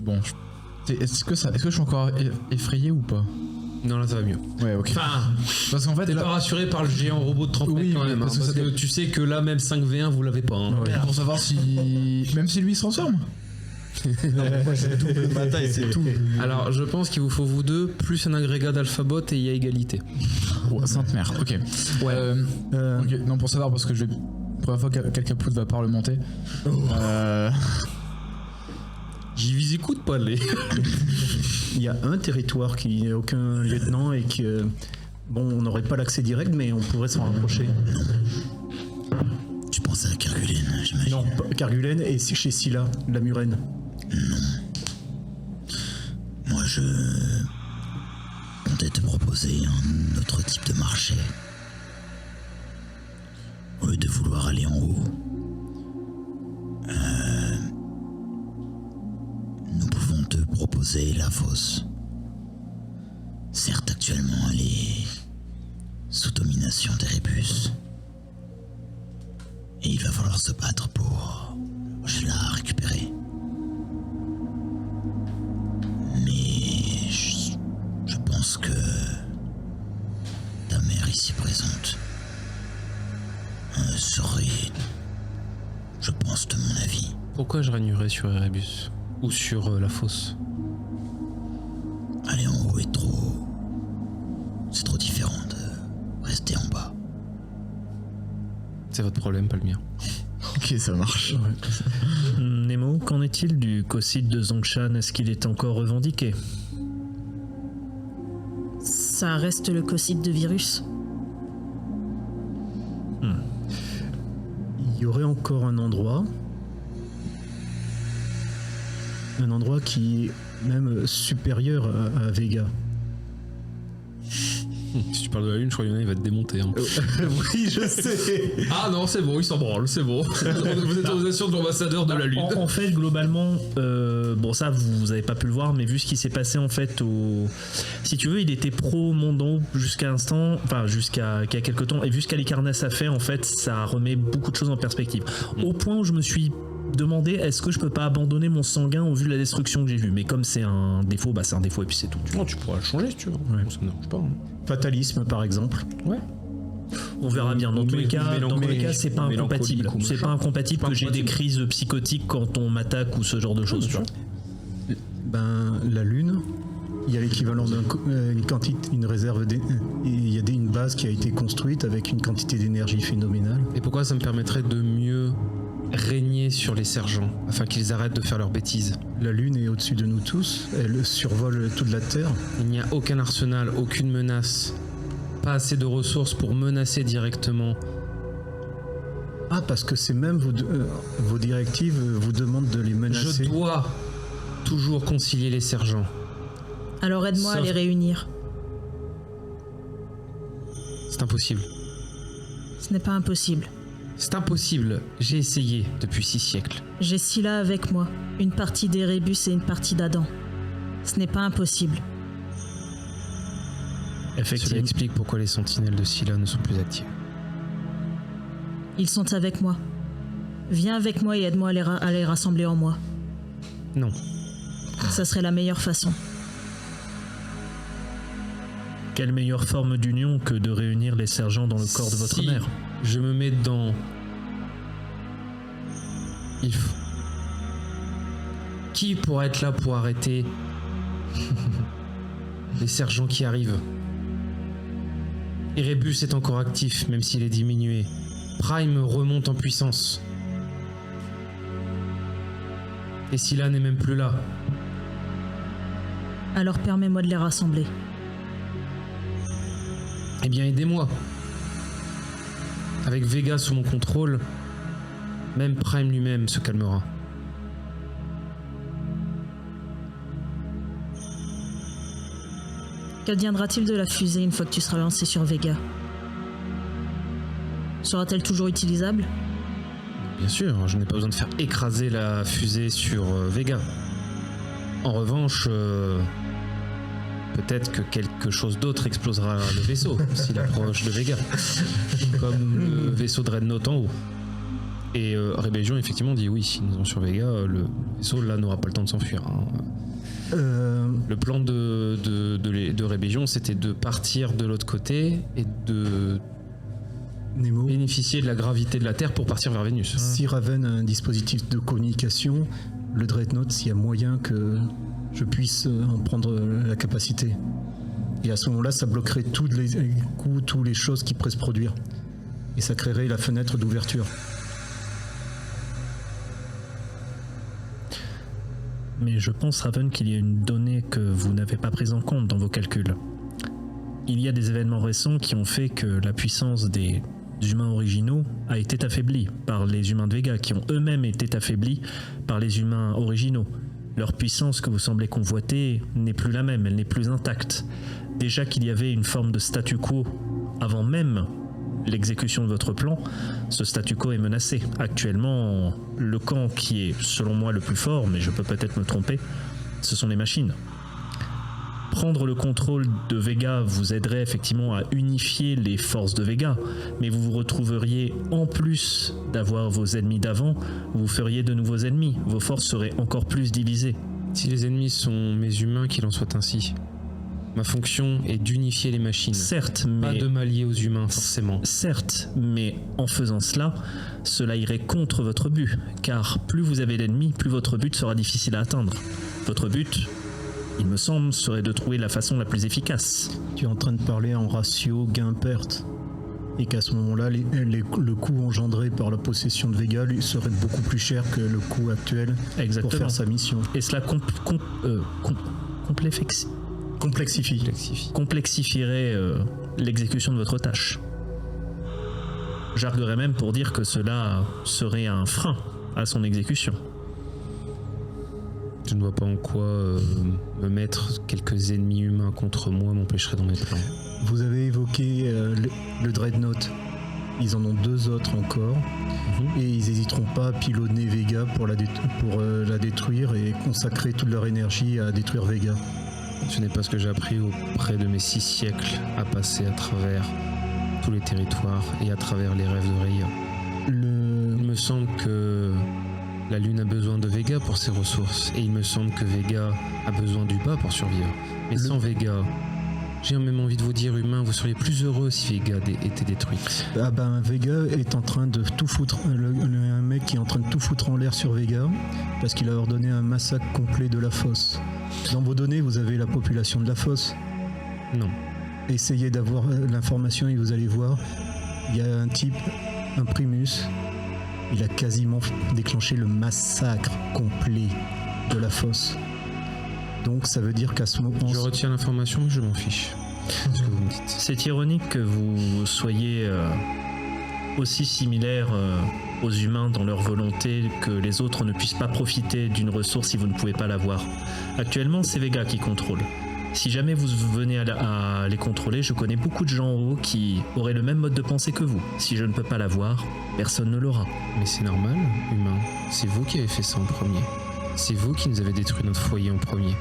Bon, est-ce que je suis encore effrayé ou pas? Non, là ça va mieux. Ouais, ok. Enfin, Parce qu'en fait, t'es là, pas rassuré par le géant robot de 30 Oui, mètres quand oui, même, parce parce que que tu sais que là même 5v1 vous l'avez pas. Hein. pour savoir si. Même si lui se transforme. Bataille, c'est tout. Alors je pense qu'il vous faut vous deux, plus un agrégat d'alphabot et il y a égalité. Oh, sainte mère, ok. Ouais. Ok, non, pour savoir, parce que première fois qu'Alcapout va parlementer. J'y vis écoute pas les. Il y a un territoire qui n'a aucun lieutenant et que, bon, on n'aurait pas l'accès direct, mais on pourrait s'en rapprocher. Tu pensais à Kerguelen, j'imagine. Non, Kerguelen et chez Scylla, la Murène. Moi, je comptais te proposer un autre type de marché. Au lieu de vouloir aller en haut, nous pouvons te proposer la fosse. Certes, actuellement, elle est sous domination d'Erebus. Et il va falloir se battre pour la récupérer. Mais je pense que ta mère ici présente serait, je pense, de mon avis. Pourquoi je régnerais sur Erebus? Ou sur la fosse? Aller en haut est trop... C'est trop différent de rester en bas. C'est votre problème, pas le mien. Ok, ça marche. Nemo, qu'en est-il du cocyte de Zongshan? Est-ce qu'il est encore revendiqué? Ça reste le cocyte de virus. Il y aurait encore un endroit qui est même supérieur à Vega. Si tu parles de la lune, je crois qu'il y en a, il va te démonter. Hein. Oui, je sais. Ah non, c'est bon, il s'en branle, c'est bon. Vous êtes autorisation de l'ambassadeur de la lune. En fait, globalement, bon ça vous avez pas pu le voir, mais vu ce qui s'est passé en fait si tu veux, il était pro Mondo jusqu'à l'instant, enfin jusqu'à il y a quelques temps, et vu ce qu'Alicarnas a fait, en fait, ça remet beaucoup de choses en perspective. Au point où je me suis demandé, est-ce que je peux pas abandonner mon sanguin au vu de la destruction que j'ai vue, mais comme c'est un défaut, bah c'est un défaut et puis c'est tout. Non, tu pourras le changer si tu veux. Ouais. Ça me dérange pas. Hein. Fatalisme, par exemple. Ouais. On verra bien. Dans tous les cas, c'est pas mélancolique incompatible. ou C'est machin. pas incompatible Pas que j'ai des incompatible. crises psychotiques quand on m'attaque ou ce genre de choses. Tu vois. Ben, la Lune, il y a l'équivalent une réserve, il y a une base qui a été construite avec une quantité d'énergie phénoménale. Et pourquoi ça me permettrait de mieux régner sur les sergents, afin qu'ils arrêtent de faire leurs bêtises? La Lune est au-dessus de nous tous, elle survole toute la Terre. Il n'y a aucun arsenal, aucune menace, pas assez de ressources pour menacer directement. Ah, parce que c'est même vos directives vous demandent de les menacer. Je dois toujours concilier les sergents. Alors aide-moi à Sauf- les réunir. C'est impossible. Ce n'est pas impossible. C'est impossible. J'ai essayé depuis 6 siècles. J'ai Scylla avec moi, une partie d'Erebus et une partie d'Adam. Ce n'est pas impossible. Cela Effectivement. explique pourquoi les sentinelles de Scylla ne sont plus actives. Ils sont avec moi. Viens avec moi et aide-moi à les rassembler en moi. Non. Ça serait la meilleure façon. Quelle meilleure forme d'union que de réunir les sergents dans le corps de votre Si mère? je me mets dans... Il faut... Qui pourra être là pour arrêter les sergents qui arrivent? Erebus est encore actif, même s'il est diminué. Prime remonte en puissance. Et Scylla n'est même plus là. Alors permets-moi de les rassembler. Eh bien, aidez-moi. Avec Vega sous mon contrôle, même Prime lui-même se calmera. Qu'adviendra-t-il de la fusée une fois que tu seras lancé sur Vega? Sera-t-elle toujours utilisable? Bien sûr, je n'ai pas besoin de faire écraser la fusée sur Vega. En revanche, peut-être que quelque chose d'autre explosera le vaisseau s'il approche de Vega, comme le vaisseau Dreadnought en haut. Et Rébellion effectivement dit oui, s'ils nous ont sur Vega, le vaisseau là n'aura pas le temps de s'enfuir. Hein. Le plan de Rébellion, c'était de partir de l'autre côté et de Nemo, bénéficier de la gravité de la Terre pour partir vers Vénus. si Raven a un dispositif de communication, le Dreadnought, s'il y a moyen que je puisse en prendre la capacité. Et à ce moment-là, ça bloquerait toutes les choses qui pourraient se produire. Et ça créerait la fenêtre d'ouverture. Mais je pense, Raven, qu'il y a une donnée que vous n'avez pas prise en compte dans vos calculs. Il y a des événements récents qui ont fait que la puissance des humains originaux a été affaiblie par les humains de Vega, qui ont eux-mêmes été affaiblis par les humains originaux. Leur puissance que vous semblez convoiter n'est plus la même, elle n'est plus intacte. Déjà qu'il y avait une forme de statu quo avant même l'exécution de votre plan, ce statu quo est menacé. Actuellement, le camp qui est, selon moi, le plus fort, mais je peux peut-être me tromper, ce sont les machines. Prendre le contrôle de Vega vous aiderait effectivement à unifier les forces de Vega, mais vous vous retrouveriez, en plus d'avoir vos ennemis d'avant, vous feriez de nouveaux ennemis. Vos forces seraient encore plus divisées. Si les ennemis sont mes humains, qu'il en soit ainsi. Ma fonction est d'unifier les machines. Certes, Pas mais... de m'allier aux humains, forcément. Certes, mais en faisant cela, cela irait contre votre but, car plus vous avez d'ennemis, plus votre but sera difficile à atteindre. Votre but, il me semble, serait de trouver la façon la plus efficace. Tu es en train de parler en ratio gain-perte. Et qu'à ce moment-là, le coût engendré par la possession de Vega lui serait beaucoup plus cher que le coût actuel Exactement. pour faire sa mission. Et cela complexifierait l'exécution de votre tâche. J'arguerais même pour dire que cela serait un frein à son exécution. Je ne vois pas en quoi me mettre quelques ennemis humains contre moi m'empêcherait dans mes plans. Vous avez évoqué le Dreadnought. Ils en ont 2 autres encore. Et ils n'hésiteront pas à pilonner Vega pour la détruire et consacrer toute leur énergie à détruire Vega. Ce n'est pas ce que j'ai appris auprès de mes 6 siècles à passer à travers tous les territoires et à travers les rêves de Raya. Il me semble que la Lune a besoin de Vega pour ses ressources et il me semble que Vega a besoin du bas pour survivre. Mais sans Vega, j'ai même envie de vous dire, humain, vous seriez plus heureux si Vega était détruite. Ah ben, Vega est en train de tout foutre. Un mec qui est en train de tout foutre en l'air sur Vega parce qu'il a ordonné un massacre complet de la fosse. Dans vos données, vous avez la population de la fosse. Non. Essayez d'avoir l'information et vous allez voir, il y a un type, un Primus, il a quasiment déclenché le massacre complet de la fosse. Donc ça veut dire qu'à ce moment... Je retiens l'information, mais je m'en fiche. C'est ce que vous me dites. C'est ironique que vous soyez aussi similaires aux humains dans leur volonté que les autres ne puissent pas profiter d'une ressource si vous ne pouvez pas l'avoir. Actuellement, c'est Vega qui contrôle. Si jamais vous venez à les contrôler, je connais beaucoup de gens en haut qui auraient le même mode de pensée que vous. Si je ne peux pas l'avoir, personne ne l'aura. Mais c'est normal, humain. C'est vous qui avez fait ça en premier. C'est vous qui nous avez détruit notre foyer en premier.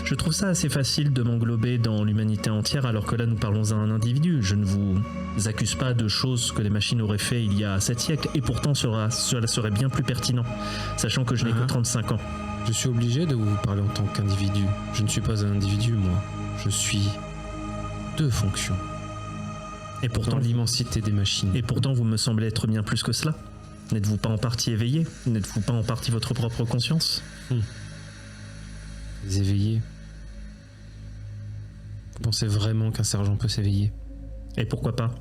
Je trouve ça assez facile de m'englober dans l'humanité entière alors que là nous parlons à un individu. Je ne vous accuse pas de choses que les machines auraient fait il y a 7 siècles et pourtant cela serait bien plus pertinent, sachant que je n'ai que 35 ans. Je suis obligé de vous parler en tant qu'individu. Je ne suis pas un individu, moi. Je suis 2 fonctions. Et pourtant, dans l'immensité des machines. Et pourtant vous me semblez être bien plus que cela. N'êtes-vous pas en partie éveillé? N'êtes-vous pas en partie votre propre conscience? Les éveillés. Vous pensez vraiment qu'un sergent peut s'éveiller? Et pourquoi pas?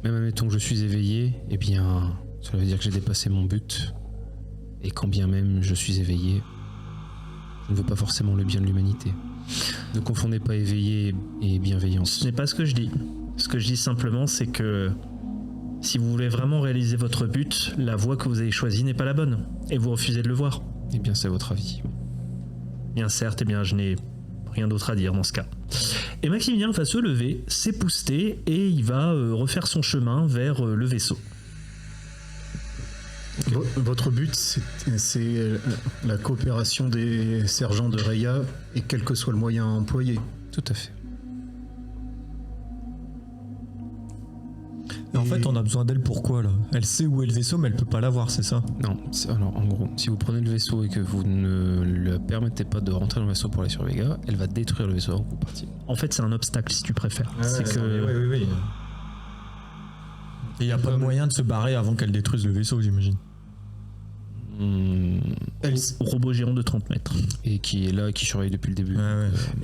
Même admettons que je suis éveillé, eh bien, cela veut dire que j'ai dépassé mon but. Et quand bien même je suis éveillé, je ne veux pas forcément le bien de l'humanité. Ne confondez pas éveillé et bienveillance. Ce n'est pas ce que je dis. Ce que je dis simplement, c'est que si vous voulez vraiment réaliser votre but, la voie que vous avez choisie n'est pas la bonne. Et vous refusez de le voir. Eh bien, c'est votre avis. Bien certes, eh bien, je n'ai rien d'autre à dire dans ce cas. Et Maximilien va se lever, s'épouster, et il va refaire son chemin vers le vaisseau. Votre but, c'est la coopération des sergents de Reya, et quel que soit le moyen employé. Tout à fait. Mais en fait, on a besoin d'elle pourquoi là? Elle sait où est le vaisseau, mais elle peut pas l'avoir, c'est ça? Non, alors en gros, si vous prenez le vaisseau et que vous ne le permettez pas de rentrer dans le vaisseau pour aller sur Vega, elle va détruire le vaisseau avant que vous partiez. En fait, c'est un obstacle si tu préfères. C'est que. Oui. Et il n'y a pas de moyen de se barrer avant qu'elle détruise le vaisseau, j'imagine. Robot géant de 30 mètres. Et qui est là, qui surveille depuis le début.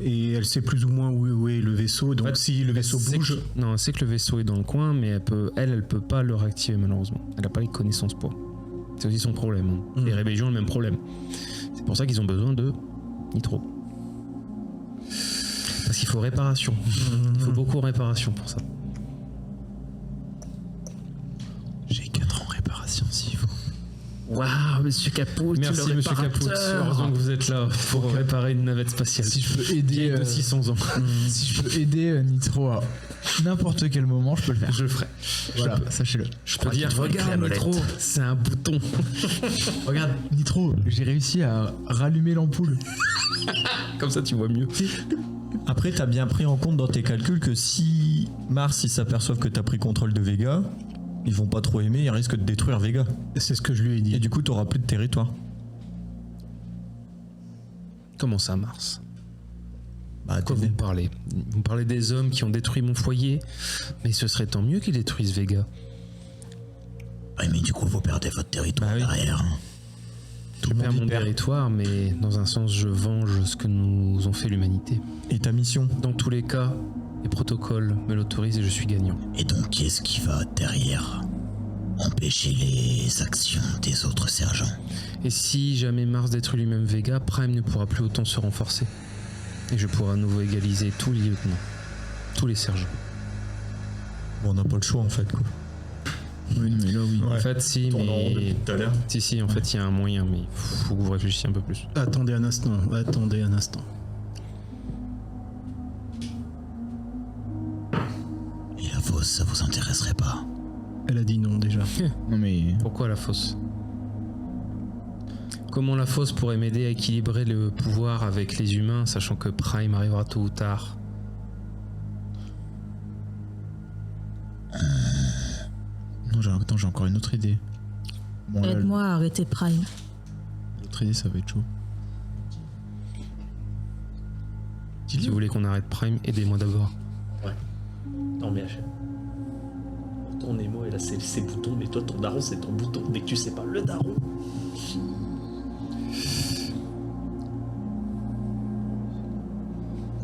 Et elle sait plus ou moins où est le vaisseau, donc En fait, si le vaisseau bouge... Non, elle sait que le vaisseau est dans le coin, mais elle peut pas le réactiver malheureusement. Elle n'a pas les connaissances pour. C'est aussi son problème. Hein. Les rébellions ont le même problème. C'est pour ça qu'ils ont besoin de Nitro. Parce qu'il faut réparation. Il faut beaucoup de réparation pour ça. J'ai 4 ans en réparation s'il faut. Waouh, monsieur Caput, Merci le monsieur Caput. réparateur. Heureusement que vous êtes là pour réparer une navette spatiale. Si je peux aider de 600 ans. si je peux aider Nitro à n'importe quel moment, je peux le faire. Je le ferai. Voilà, sachez-le. Je peux dire, regarde Nitro, c'est un bouton. Regarde, Nitro, j'ai réussi à rallumer l'ampoule. Comme ça tu vois mieux. Après, t'as bien pris en compte dans tes calculs que si Mars ils s'aperçoivent que t'as pris contrôle de Vega, ils vont pas trop aimer, ils risquent de détruire Vega. C'est ce que je lui ai dit. Et du coup, t'auras plus de territoire. Comment ça, Mars? Bah, De quoi vous me parlez? Vous me parlez des hommes qui ont détruit mon foyer, mais ce serait tant mieux qu'ils détruisent Vega. Ouais, mais du coup, vous perdez votre territoire Bah oui. derrière. Je perds mon territoire, mais dans un sens, je venge ce que nous ont fait l'humanité. Et ta mission? Dans tous les cas, les protocoles me l'autorisent et je suis gagnant. Et donc, qui est-ce qui va derrière empêcher les actions des autres sergents? Et si jamais Mars détruit lui-même Vega, Prime ne pourra plus autant se renforcer. Et je pourrai à nouveau égaliser tous les lieutenants, tous les sergents. Bon, on n'a pas le choix en fait, quoi. Oui, mais là, oui. En fait, si, mais... Tout à l'heure. Si, en fait, il y a un moyen, mais il faut que vous réfléchissiez un peu plus. Attendez un instant. Et la fosse, ça vous intéresserait pas? Elle a dit non déjà. Non, mais. Pourquoi la fosse? Comment la fosse pourrait m'aider à équilibrer le pouvoir avec les humains, sachant que Prime arrivera tôt ou tard? Non, j'ai encore une autre idée. Bon, là, Aide-moi à arrêter Prime. l'autre idée, ça va être chaud. Si vous voulez qu'on arrête Prime, aidez-moi d'abord. Non mais ton Nemo et là c'est ses boutons, mais toi ton daron c'est ton bouton. Dès que tu sais pas le daron.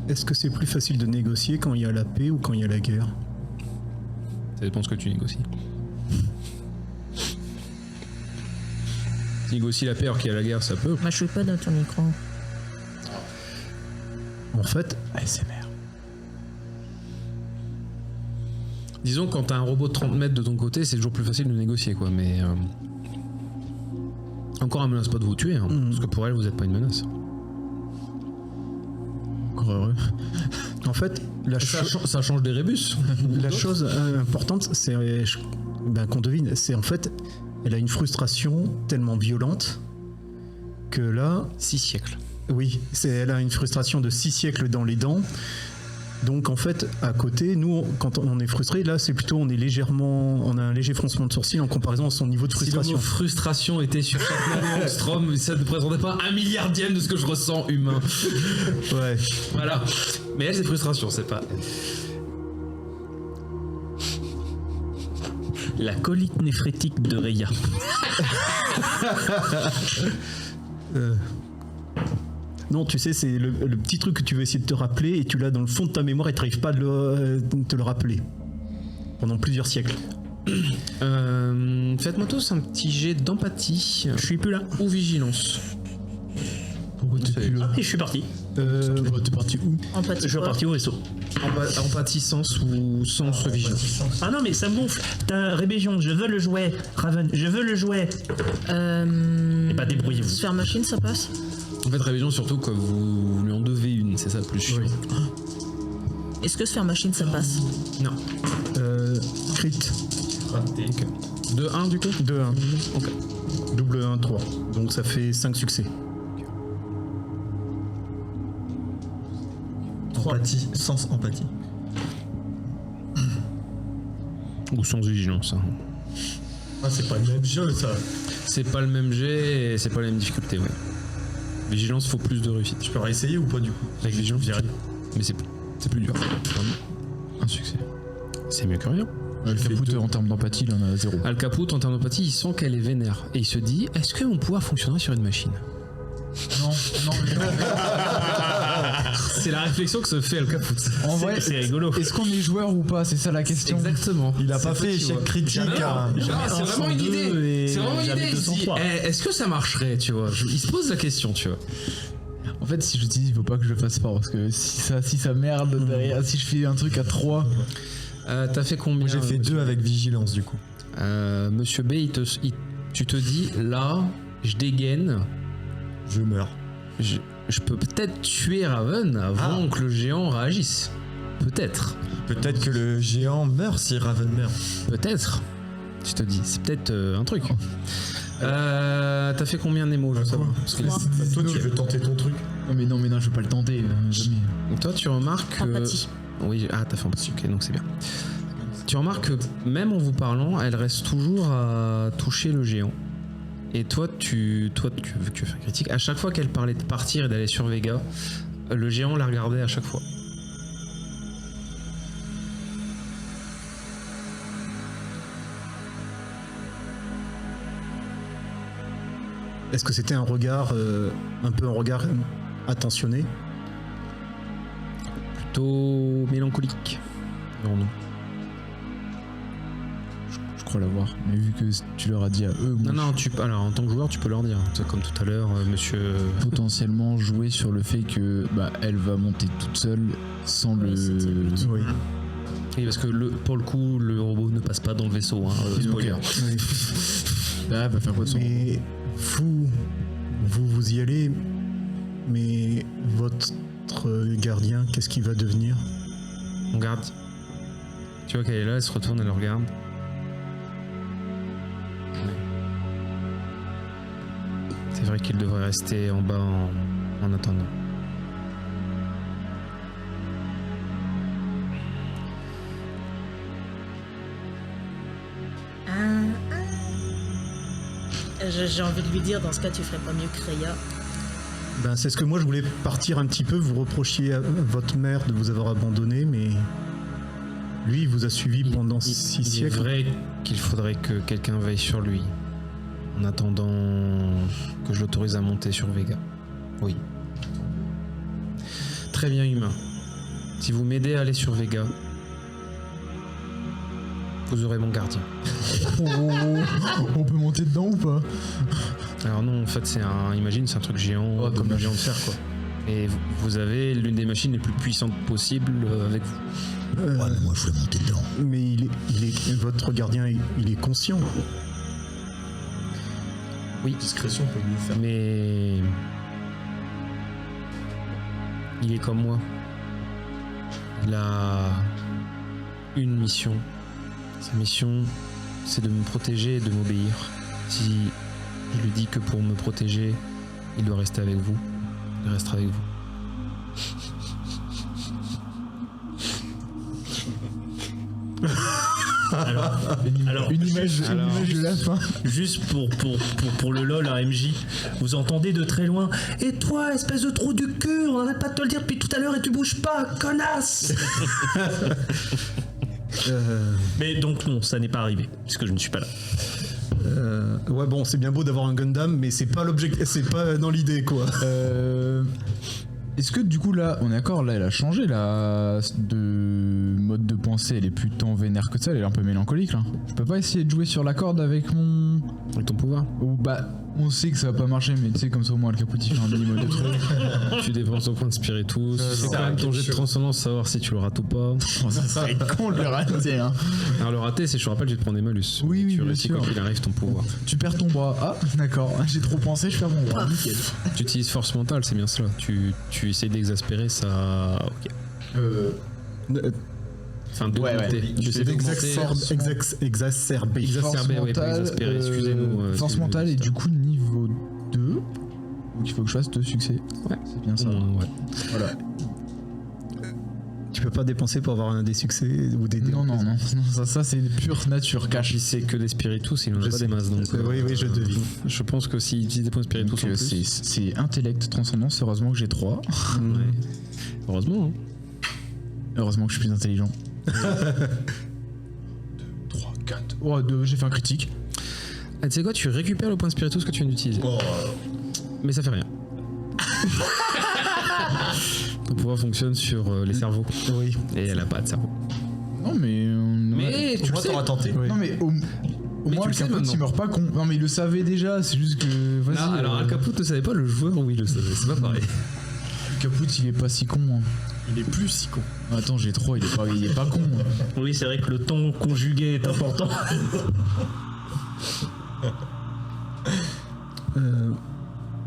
Est-ce que c'est plus facile de négocier quand il y a la paix ou quand il y a la guerre? Ça dépend de ce que tu négocies. Si négocie la paix alors qu'il y a la guerre, ça peut. Moi, je suis pas dans ton micro. En fait, ASMR. Disons, quand t'as un robot de 30 mètres de ton côté, c'est toujours plus facile de négocier, quoi, mais... Encore, elle menace pas de vous tuer, hein, parce que pour elle, vous êtes pas une menace. Encore heureux. en fait, Ça change des rébus. la chose importante, c'est qu'on devine, c'est en fait, elle a une frustration tellement violente que là, 6 siècles. oui, elle a une frustration de 6 siècles dans les dents. Donc en fait, à côté, nous, quand on est frustré, là, c'est plutôt, on a un léger froncement de sourcil en comparaison à son niveau de Si le frustration. mot frustration était sur chaque monstrum, ça ne représentait pas 1/1000e de ce que je ressens humain. Ouais. Voilà. Mais elle, c'est frustration, c'est pas... La colite néphrétique de Reya. Non, tu sais, c'est le petit truc que tu veux essayer de te rappeler et tu l'as dans le fond de ta mémoire et tu n'arrives pas à te le rappeler pendant plusieurs siècles. Faites-moi tous un petit jet d'empathie. Je suis plus là. Ou vigilance. Pourquoi t'es plus là? Et je suis parti. T'es parti où? Je suis reparti au vaisseau. Empathie, sens ou sens vigilance. Ah non mais ça me gonfle. T'as rébellion, je veux le jouet. Raven, je veux le jouet. Et bah débrouillez-vous. Sphère machine, ça passe? En fait, révision surtout quand vous lui en devez une, c'est ça le plus chiant. Est-ce que Sphère machine, ça passe? Non. Crit. Raté. De 1 du coup? De 1. Ok. Double 1, 3. Donc ça fait 5 succès. Empathie, sens empathie. Ou sans vigilance. Hein. Ah, c'est pas le même jeu, ça. C'est pas le même jet et c'est pas la même difficulté, ouais. Vigilance, faut plus de réussite. Je peux réessayer ou pas, du coup? Avec vigilance, Je dirais. mais c'est plus dur. Vraiment. Un succès. C'est mieux que rien. Le Caput, en termes d'empathie, il en a 0. Al Caput, en termes d'empathie, il sent qu'elle est vénère. Et il se dit, est-ce que mon pouvoir fonctionnerait sur une machine? Non. C'est la réflexion que se fait Al Caput. En vrai, C'est rigolo. est-ce qu'on est joueur ou pas? C'est ça la question. Exactement. Il a pas fait échec critique. Non, c'est vraiment une idée. C'est vraiment une idée. Il se dit, 203. est-ce que ça marcherait, tu vois? Il se pose la question, tu vois. En fait, si je dis, il faut pas que je le fasse fort parce que si ça merde derrière, si je fais un truc à 3. T'as fait combien? Moi j'ai fait 2 avec vigilance du coup. Monsieur B, tu te dis, là, je dégaine. Je meurs. Je peux peut-être tuer Raven avant que le géant réagisse. Peut-être. Peut-être que le géant meurt si Raven meurt. Peut-être. Je te dis, c'est peut-être un truc. T'as fait combien Nemo, je veux savoir? Parce que Toi, tu veux tenter ton truc? Non, mais je veux pas le tenter. Jamais. toi, tu remarques que... Empathie. Oui, t'as fait empathie, ok, donc c'est bien. Tu remarques que même en vous parlant, elle reste toujours à toucher le géant. Et toi, vu que tu fais un critique, à chaque fois qu'elle parlait de partir et d'aller sur Vega, le géant la regardait à chaque fois. Est-ce que c'était un regard, un peu un regard attentionné? Plutôt mélancolique, dirons-nous. Je crois l'avoir. Mais vu que tu leur as dit à eux, moi, Non, alors en tant que joueur, tu peux leur dire. C'est comme tout à l'heure, monsieur. potentiellement jouer sur le fait que elle va monter toute seule sans Oui, c'était le but. Oui. Oui, parce que pour le coup, le robot ne passe pas dans le vaisseau. Spoiler. Bah, va faire quoi de son Mais vous y allez, mais votre gardien, qu'est-ce qu'il va devenir? On garde. Tu vois qu'elle est là, elle se retourne, elle le regarde. C'est vrai qu'il devrait rester en bas en attendant. J'ai envie de lui dire, dans ce cas, tu ferais pas mieux que Rhea. Ben, c'est ce que moi je voulais partir un petit peu. Vous reprochiez à votre mère de vous avoir abandonné, mais lui, il vous a suivi pendant 6 Il est siècles. vrai qu'il faudrait que quelqu'un veille sur lui. En attendant que je l'autorise à monter sur Vega. Oui. Très bien, humain. Si vous m'aidez à aller sur Vega, vous aurez mon gardien. On peut monter dedans ou pas? Alors non, en fait, imagine, c'est un truc géant, comme un géant de fer, quoi. Et vous avez l'une des machines les plus puissantes possibles avec vous. Ouais, mais moi je voulais monter dedans. Mais votre gardien, il est conscient. Oui, Discrétion peut mieux faire. mais il est comme moi. Il a une mission. Sa mission, c'est de me protéger et de m'obéir. Si je lui dis que pour me protéger, il doit rester avec vous, il restera avec vous. Alors, Une image de la fin. juste pour le lol à MJ, vous entendez de très loin. Et toi, espèce de trou du cul, on n'arrête pas de te le dire depuis tout à l'heure et tu bouges pas, connasse. Mais donc non, ça n'est pas arrivé, puisque je ne suis pas là. Ouais, bon, c'est bien beau d'avoir un Gundam, mais c'est pas l'objectif, c'est pas dans l'idée, quoi. Est-ce que du coup là, on est d'accord, là elle a changé de mode de pensée, elle est plus tant vénère que ça, elle est un peu mélancolique là. Je peux pas essayer de jouer sur la corde avec mon... Avec ton pouvoir. Ou on sait que ça va pas marcher, mais tu sais comme ça au moins le Caputi fait un mini-mode de truc. Tu dépenses ton point de spiritus. C'est quand même ton jet de transcendance, savoir si tu le rates ou pas. Ça serait con de le rater hein. Alors le rater, c'est je te rappelle, je vais te prendre des malus. Oui, tu bien réussis sûr. quoi qu'il arrive ton pouvoir. Tu perds ton bras. Ah d'accord, j'ai trop pensé, je perds mon bras. Nickel. Tu utilises force mentale, c'est bien cela. Tu essaies d'exaspérer ça. Ok. Enfin, d'augmenter. J'essaie d'augmenter. Exacerbé. Exacerbé, oui, pas exaspéré, excusez-nous. Force mentale et du coup niveau 2. Donc il faut que je fasse 2 succès. Ouais. C'est bien ça. Ouais. Voilà. Tu peux pas dépenser pour avoir un des succès ou des Non, ça c'est pure nature, cash. Puis c'est que des spiritus, il en a pas des masses. Donc, oui, je devine. Je pense que s'il utilise des points de spiritus Donc, en plus. c'est intellect, transcendance, heureusement que j'ai 3. Ouais. Heureusement. Hein. Heureusement que je suis plus intelligent. 2, 3, 4. Oh, 2, j'ai fait un critique. Ah, tu sais quoi, tu récupères le point de spiritus que tu viens d'utiliser. Mais ça fait rien. Ton pouvoir fonctionne sur les cerveaux. Oui. Et elle a pas de cerveau. Non, mais. Mais tu le sais. t'auras tenté. Non, mais au Mais moins, tu le le sais capote, maintenant. il meurt pas con. Non, mais il le savait déjà, c'est juste que. Vas-y. Non, alors Al Caput ne savait pas, le joueur, oui, il le savait. C'est pas pareil. Le Caput, il est pas si con. Hein. Il est plus si con. Attends, j'ai 3, il est pas con. Oui, c'est vrai que le ton conjugué est important.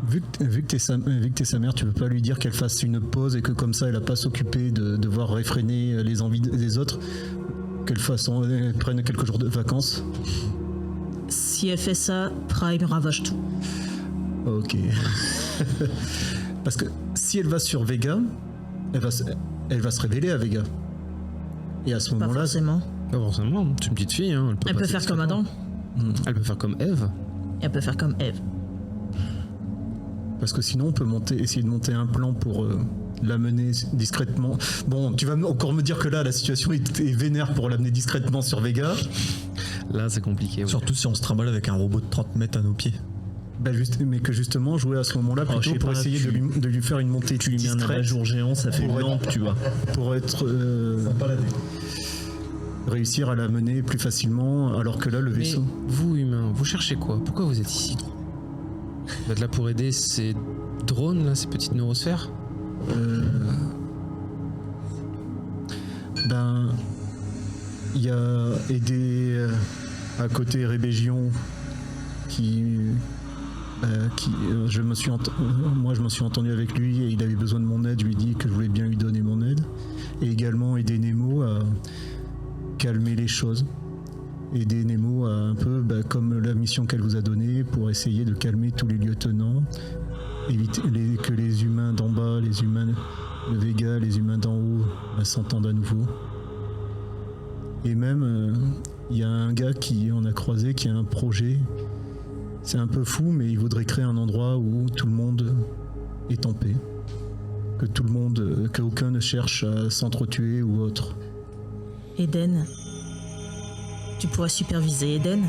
Vu que t'es sa mère, tu peux pas lui dire qu'elle fasse une pause et que comme ça elle a pas à s'occuper de devoir réfréner les envies des autres, qu'elle prenne quelques jours de vacances. Si elle fait ça, Prime ravage tout. Ok. Parce que si elle va sur Vega, elle va se révéler à Vega. Et à ce Pas moment-là, forcément. Pas forcément, c'est une petite fille. Hein. Elle peut faire comme Adam. Elle peut faire comme Eve. Et elle peut faire comme Eve. parce que sinon on peut essayer de monter un plan pour l'amener discrètement. Bon, tu vas encore me dire que là la situation est vénère pour l'amener discrètement sur Vega. Là c'est compliqué. Ouais. Surtout si on se trimballe avec un robot de 30 mètres à nos pieds. Bah mais que justement jouer à ce moment-là je plutôt sais pour pas, essayer de lui faire une montée Tu lui mets un discrète abat-jour géant, ça fait une Pour lampe, tu vois. pour être réussir à la mener plus facilement, alors que là le Mais vaisseau. vous humains, vous cherchez quoi? Pourquoi vous êtes ici? Vous êtes là pour aider ces drones là, ces petites neurosphères? Ben, il y a aidé à côté Rébégion je me suis entendu avec lui et il avait besoin de mon aide. Je lui ai dit que je voulais bien lui donner mon aide, et également aider Nemo à calmer les choses. Aider Nemo à un peu comme la mission qu'elle vous a donnée, pour essayer de calmer tous les lieutenants, éviter que les humains d'en bas, les humains de Vega, les humains d'en haut s'entendent à nouveau. Et même il y a un gars qui on a croisé qui a un projet. C'est un peu fou, mais il voudrait créer un endroit où tout le monde est en paix, qu'aucun ne cherche à s'entretuer ou autre. Eden. Tu pourrais superviser Eden.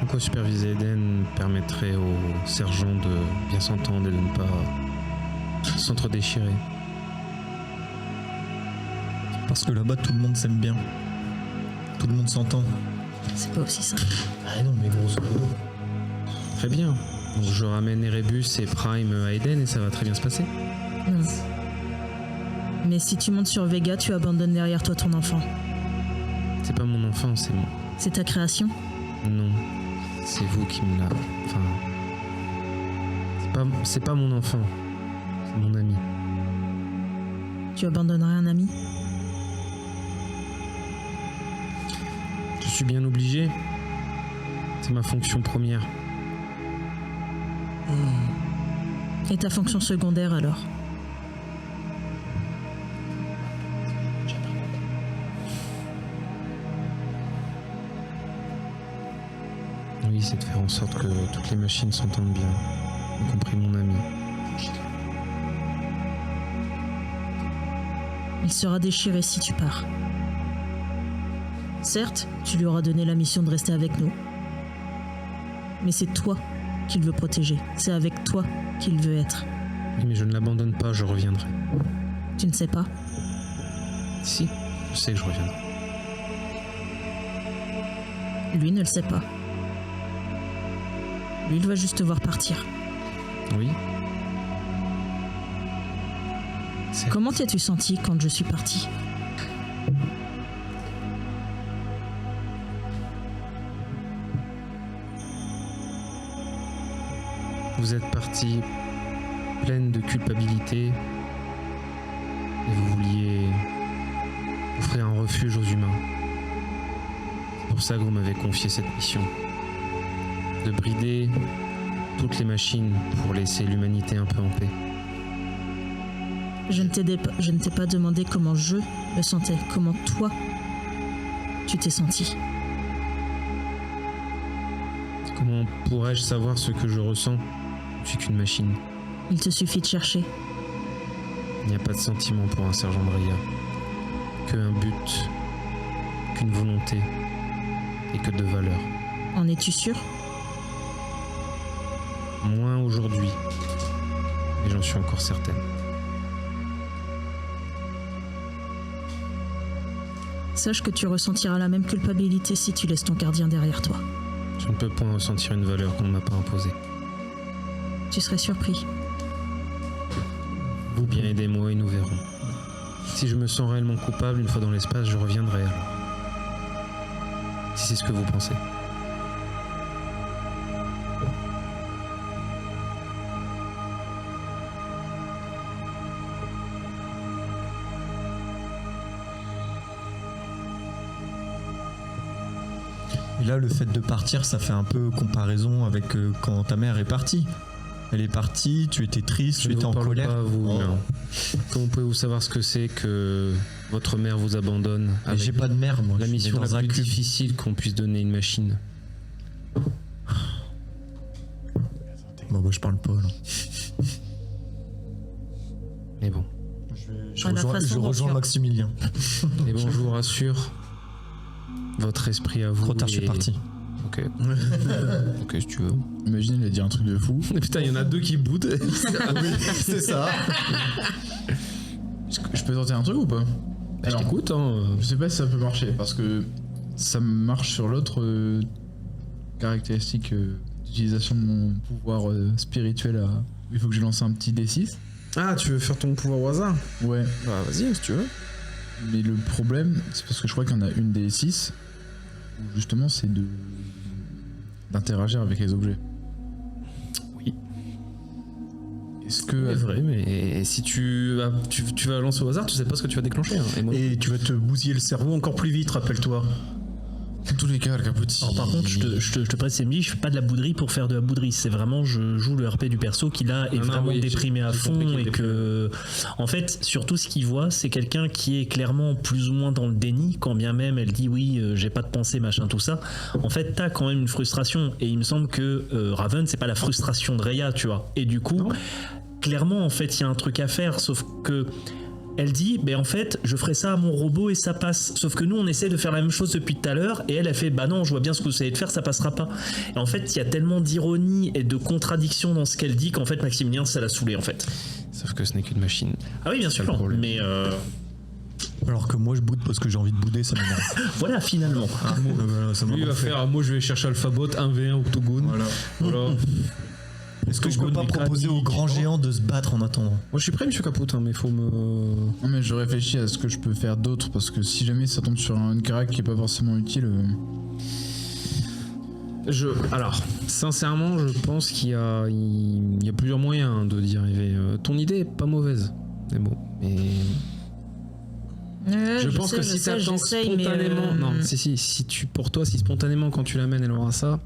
En quoi superviser Eden permettrait aux sergents de bien s'entendre et de ne pas s'entre-déchirer? Parce que là-bas, tout le monde s'aime bien. Tout le monde s'entend. C'est pas aussi simple. Ah non, mais grosso modo. Très bien. Donc je ramène Erebus et Prime à Eden et ça va très bien se passer. Non. Mais si tu montes sur Vega, tu abandonnes derrière toi ton enfant. C'est pas mon enfant, c'est mon... C'est ta création. Non. C'est vous qui me l'a... Enfin... C'est pas mon enfant. C'est mon ami. Tu abandonnerais un ami. Je suis bien obligé. C'est ma fonction première. Et ta fonction secondaire alors? Oui, c'est de faire en sorte que toutes les machines s'entendent bien, y compris mon ami. Il sera déchiré si tu pars. Certes, tu lui auras donné la mission de rester avec nous. Mais c'est toi qu'il veut protéger. C'est avec toi qu'il veut être. Oui, mais je ne l'abandonne pas, je reviendrai. Tu ne sais pas? Si, je sais que je reviendrai. Lui ne le sait pas. Lui, il va juste te voir partir. Oui. Comment t'es-tu senti quand je suis parti? Vous êtes partie pleine de culpabilité, Et vous vouliez offrir un refuge aux humains. C'est pour ça que vous m'avez confié cette mission. De brider toutes les machines pour laisser l'humanité un peu en paix. Je ne t'ai pas demandé comment je me sentais, comment toi, tu t'es senti. Comment pourrais-je savoir ce que je ressens? Je suis qu'une machine. Il te suffit de chercher. Il n'y a pas de sentiment pour un sergent Drea. Que un but, qu'une volonté et que de valeurs. En es-tu sûr? Moins aujourd'hui, mais j'en suis encore certaine. Sache que tu ressentiras la même culpabilité si tu laisses ton gardien derrière toi. Je ne peux point ressentir une valeur qu'on ne m'a pas imposée. Tu serais surpris. Ou bien aidez-moi et nous verrons. Si je me sens réellement coupable, une fois dans l'espace, je reviendrai alors. Si c'est ce que vous pensez. Et là, le fait de partir, ça fait un peu comparaison avec quand ta mère est partie. Elle est partie, tu étais triste, Je tu ne étais vous en parle colère. pas à vous, Oh. non. Comment pouvez-vous savoir ce que c'est que votre mère vous abandonne Mais avec j'ai pas de mère, moi. la je suis mission né dans la un plus cube. difficile qu'on puisse donner à une machine? Bon, bah, je parle pas, là. Mais bon. Je À la façon je dont rejoins tu as- Maximilien. Mais bon, je vous rassure. Votre esprit à vous. Trop tard, je suis est- parti. Ok. Ok, si tu veux. Imagine, il a dit un truc de fou. Putain, il y en a deux qui boudent. C'est ça. Je peux tenter un truc ou pas? Je Alors, t'écoute, hein. je sais pas si ça peut marcher parce que ça marche sur l'autre caractéristique d'utilisation de mon pouvoir spirituel. Il faut que je lance un petit D6. Ah, tu veux faire ton pouvoir au hasard? Ouais. Bah, vas-y, si tu veux. Mais le problème, c'est parce que je crois qu'il y en a une D6 où justement c'est d'interagir avec les objets. Oui. Est-ce que C'est vrai, mais si tu vas lancer au hasard, tu sais pas ce que tu vas déclencher. Hein. Et moi, Et tu vas te bousiller le cerveau encore plus vite, rappelle-toi. dans tous les cas, le capotis. Alors par contre, je te précise, Emily, je fais pas de la bouderie pour faire de la bouderie. C'est vraiment, je joue le RP du perso qui là est Non, vraiment oui, déprimé à j'ai compris fond qu'il et était que, en fait, surtout ce qu'il voit, c'est quelqu'un qui est clairement plus ou moins dans le déni, quand bien même elle dit oui, j'ai pas de pensée, machin, tout ça. En fait, t'as quand même une frustration et il me semble que Raven, c'est pas la frustration de Rhea, tu vois. Et du coup, clairement, en fait, il y a un truc à faire, sauf que elle dit, en fait, je ferai ça à mon robot et ça passe. Sauf que nous, on essaie de faire la même chose depuis tout à l'heure et elle a fait, bah non, je vois bien ce que vous savez de faire, ça passera pas. Et en fait, il y a tellement d'ironie et de contradictions dans ce qu'elle dit qu'en fait, Maximilien, ça l'a saoulé en fait. Sauf que ce n'est qu'une machine. Ah oui, bien sûr, le problème. mais Alors que moi, je boude parce que j'ai envie de bouder, ça m'énerve. voilà, finalement. Voilà, ça m'a Lui, il va gonflé. faire, moi je vais chercher Alphabot, 1v1 octogone. Voilà. Est-ce que je peux pas Octogone, proposer aux mécanique. grands géants de se battre en attendant? Moi je suis prêt, monsieur Caput, hein, mais faut me. Non, mais je réfléchis à ce que je peux faire d'autre parce que si jamais ça tombe sur une carac qui est pas forcément utile. Alors, sincèrement, je pense qu'il y a plusieurs moyens hein, de d'y arriver. Ton idée est pas mauvaise. Mais bon, mais. Je pense que si t'attends spontanément. Non, si pour toi, si spontanément quand tu l'amènes, elle aura ça,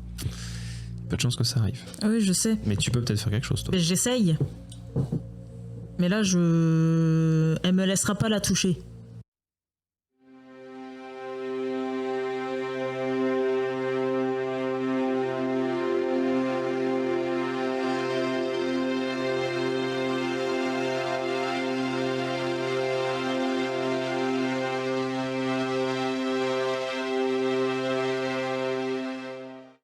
peu de chance que ça arrive. Oui, je sais. Mais tu peux peut-être faire quelque chose, toi. Mais j'essaye. Mais là, elle me laissera pas la toucher.